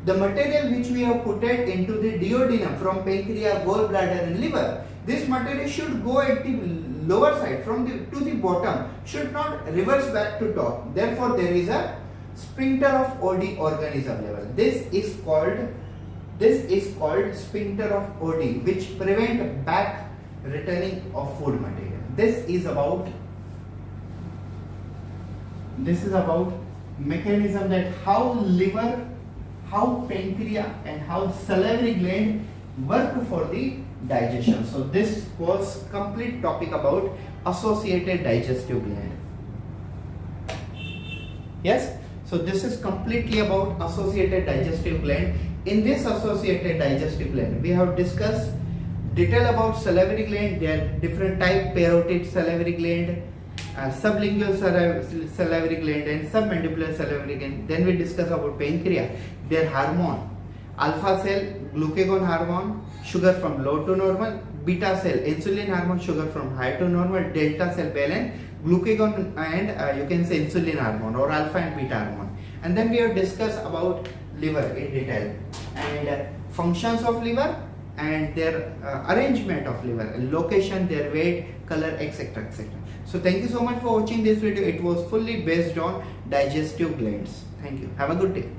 The material which we have put it into the duodenum from pancreas, gallbladder and liver, this material should go at the lower side from the to the bottom, should not reverse back to top. Therefore, there is a sphincter of OD organism level. This is called sphincter of OD, which prevent back returning of food material. This is about mechanism that how liver, how pancreas and how salivary gland work for the digestion. So this was complete topic about associated digestive gland. Yes, so this is completely about associated digestive gland. In this associated digestive gland we have discussed detail about salivary gland. There are different type: parotid salivary gland, sublingual salivary gland and submandibular salivary gland. Then we discuss about pancreas, their hormone, alpha cell glucagon hormone, sugar from low to normal, beta cell insulin hormone, sugar from high to normal, delta cell balance, glucagon and you can say insulin hormone or alpha and beta hormone. And then we have discussed about liver in detail and functions of liver and their arrangement of liver, location, their weight, color, etc, etc. So thank you so much for watching this video. It was fully based on digestive glands. Thank you. Have a good day.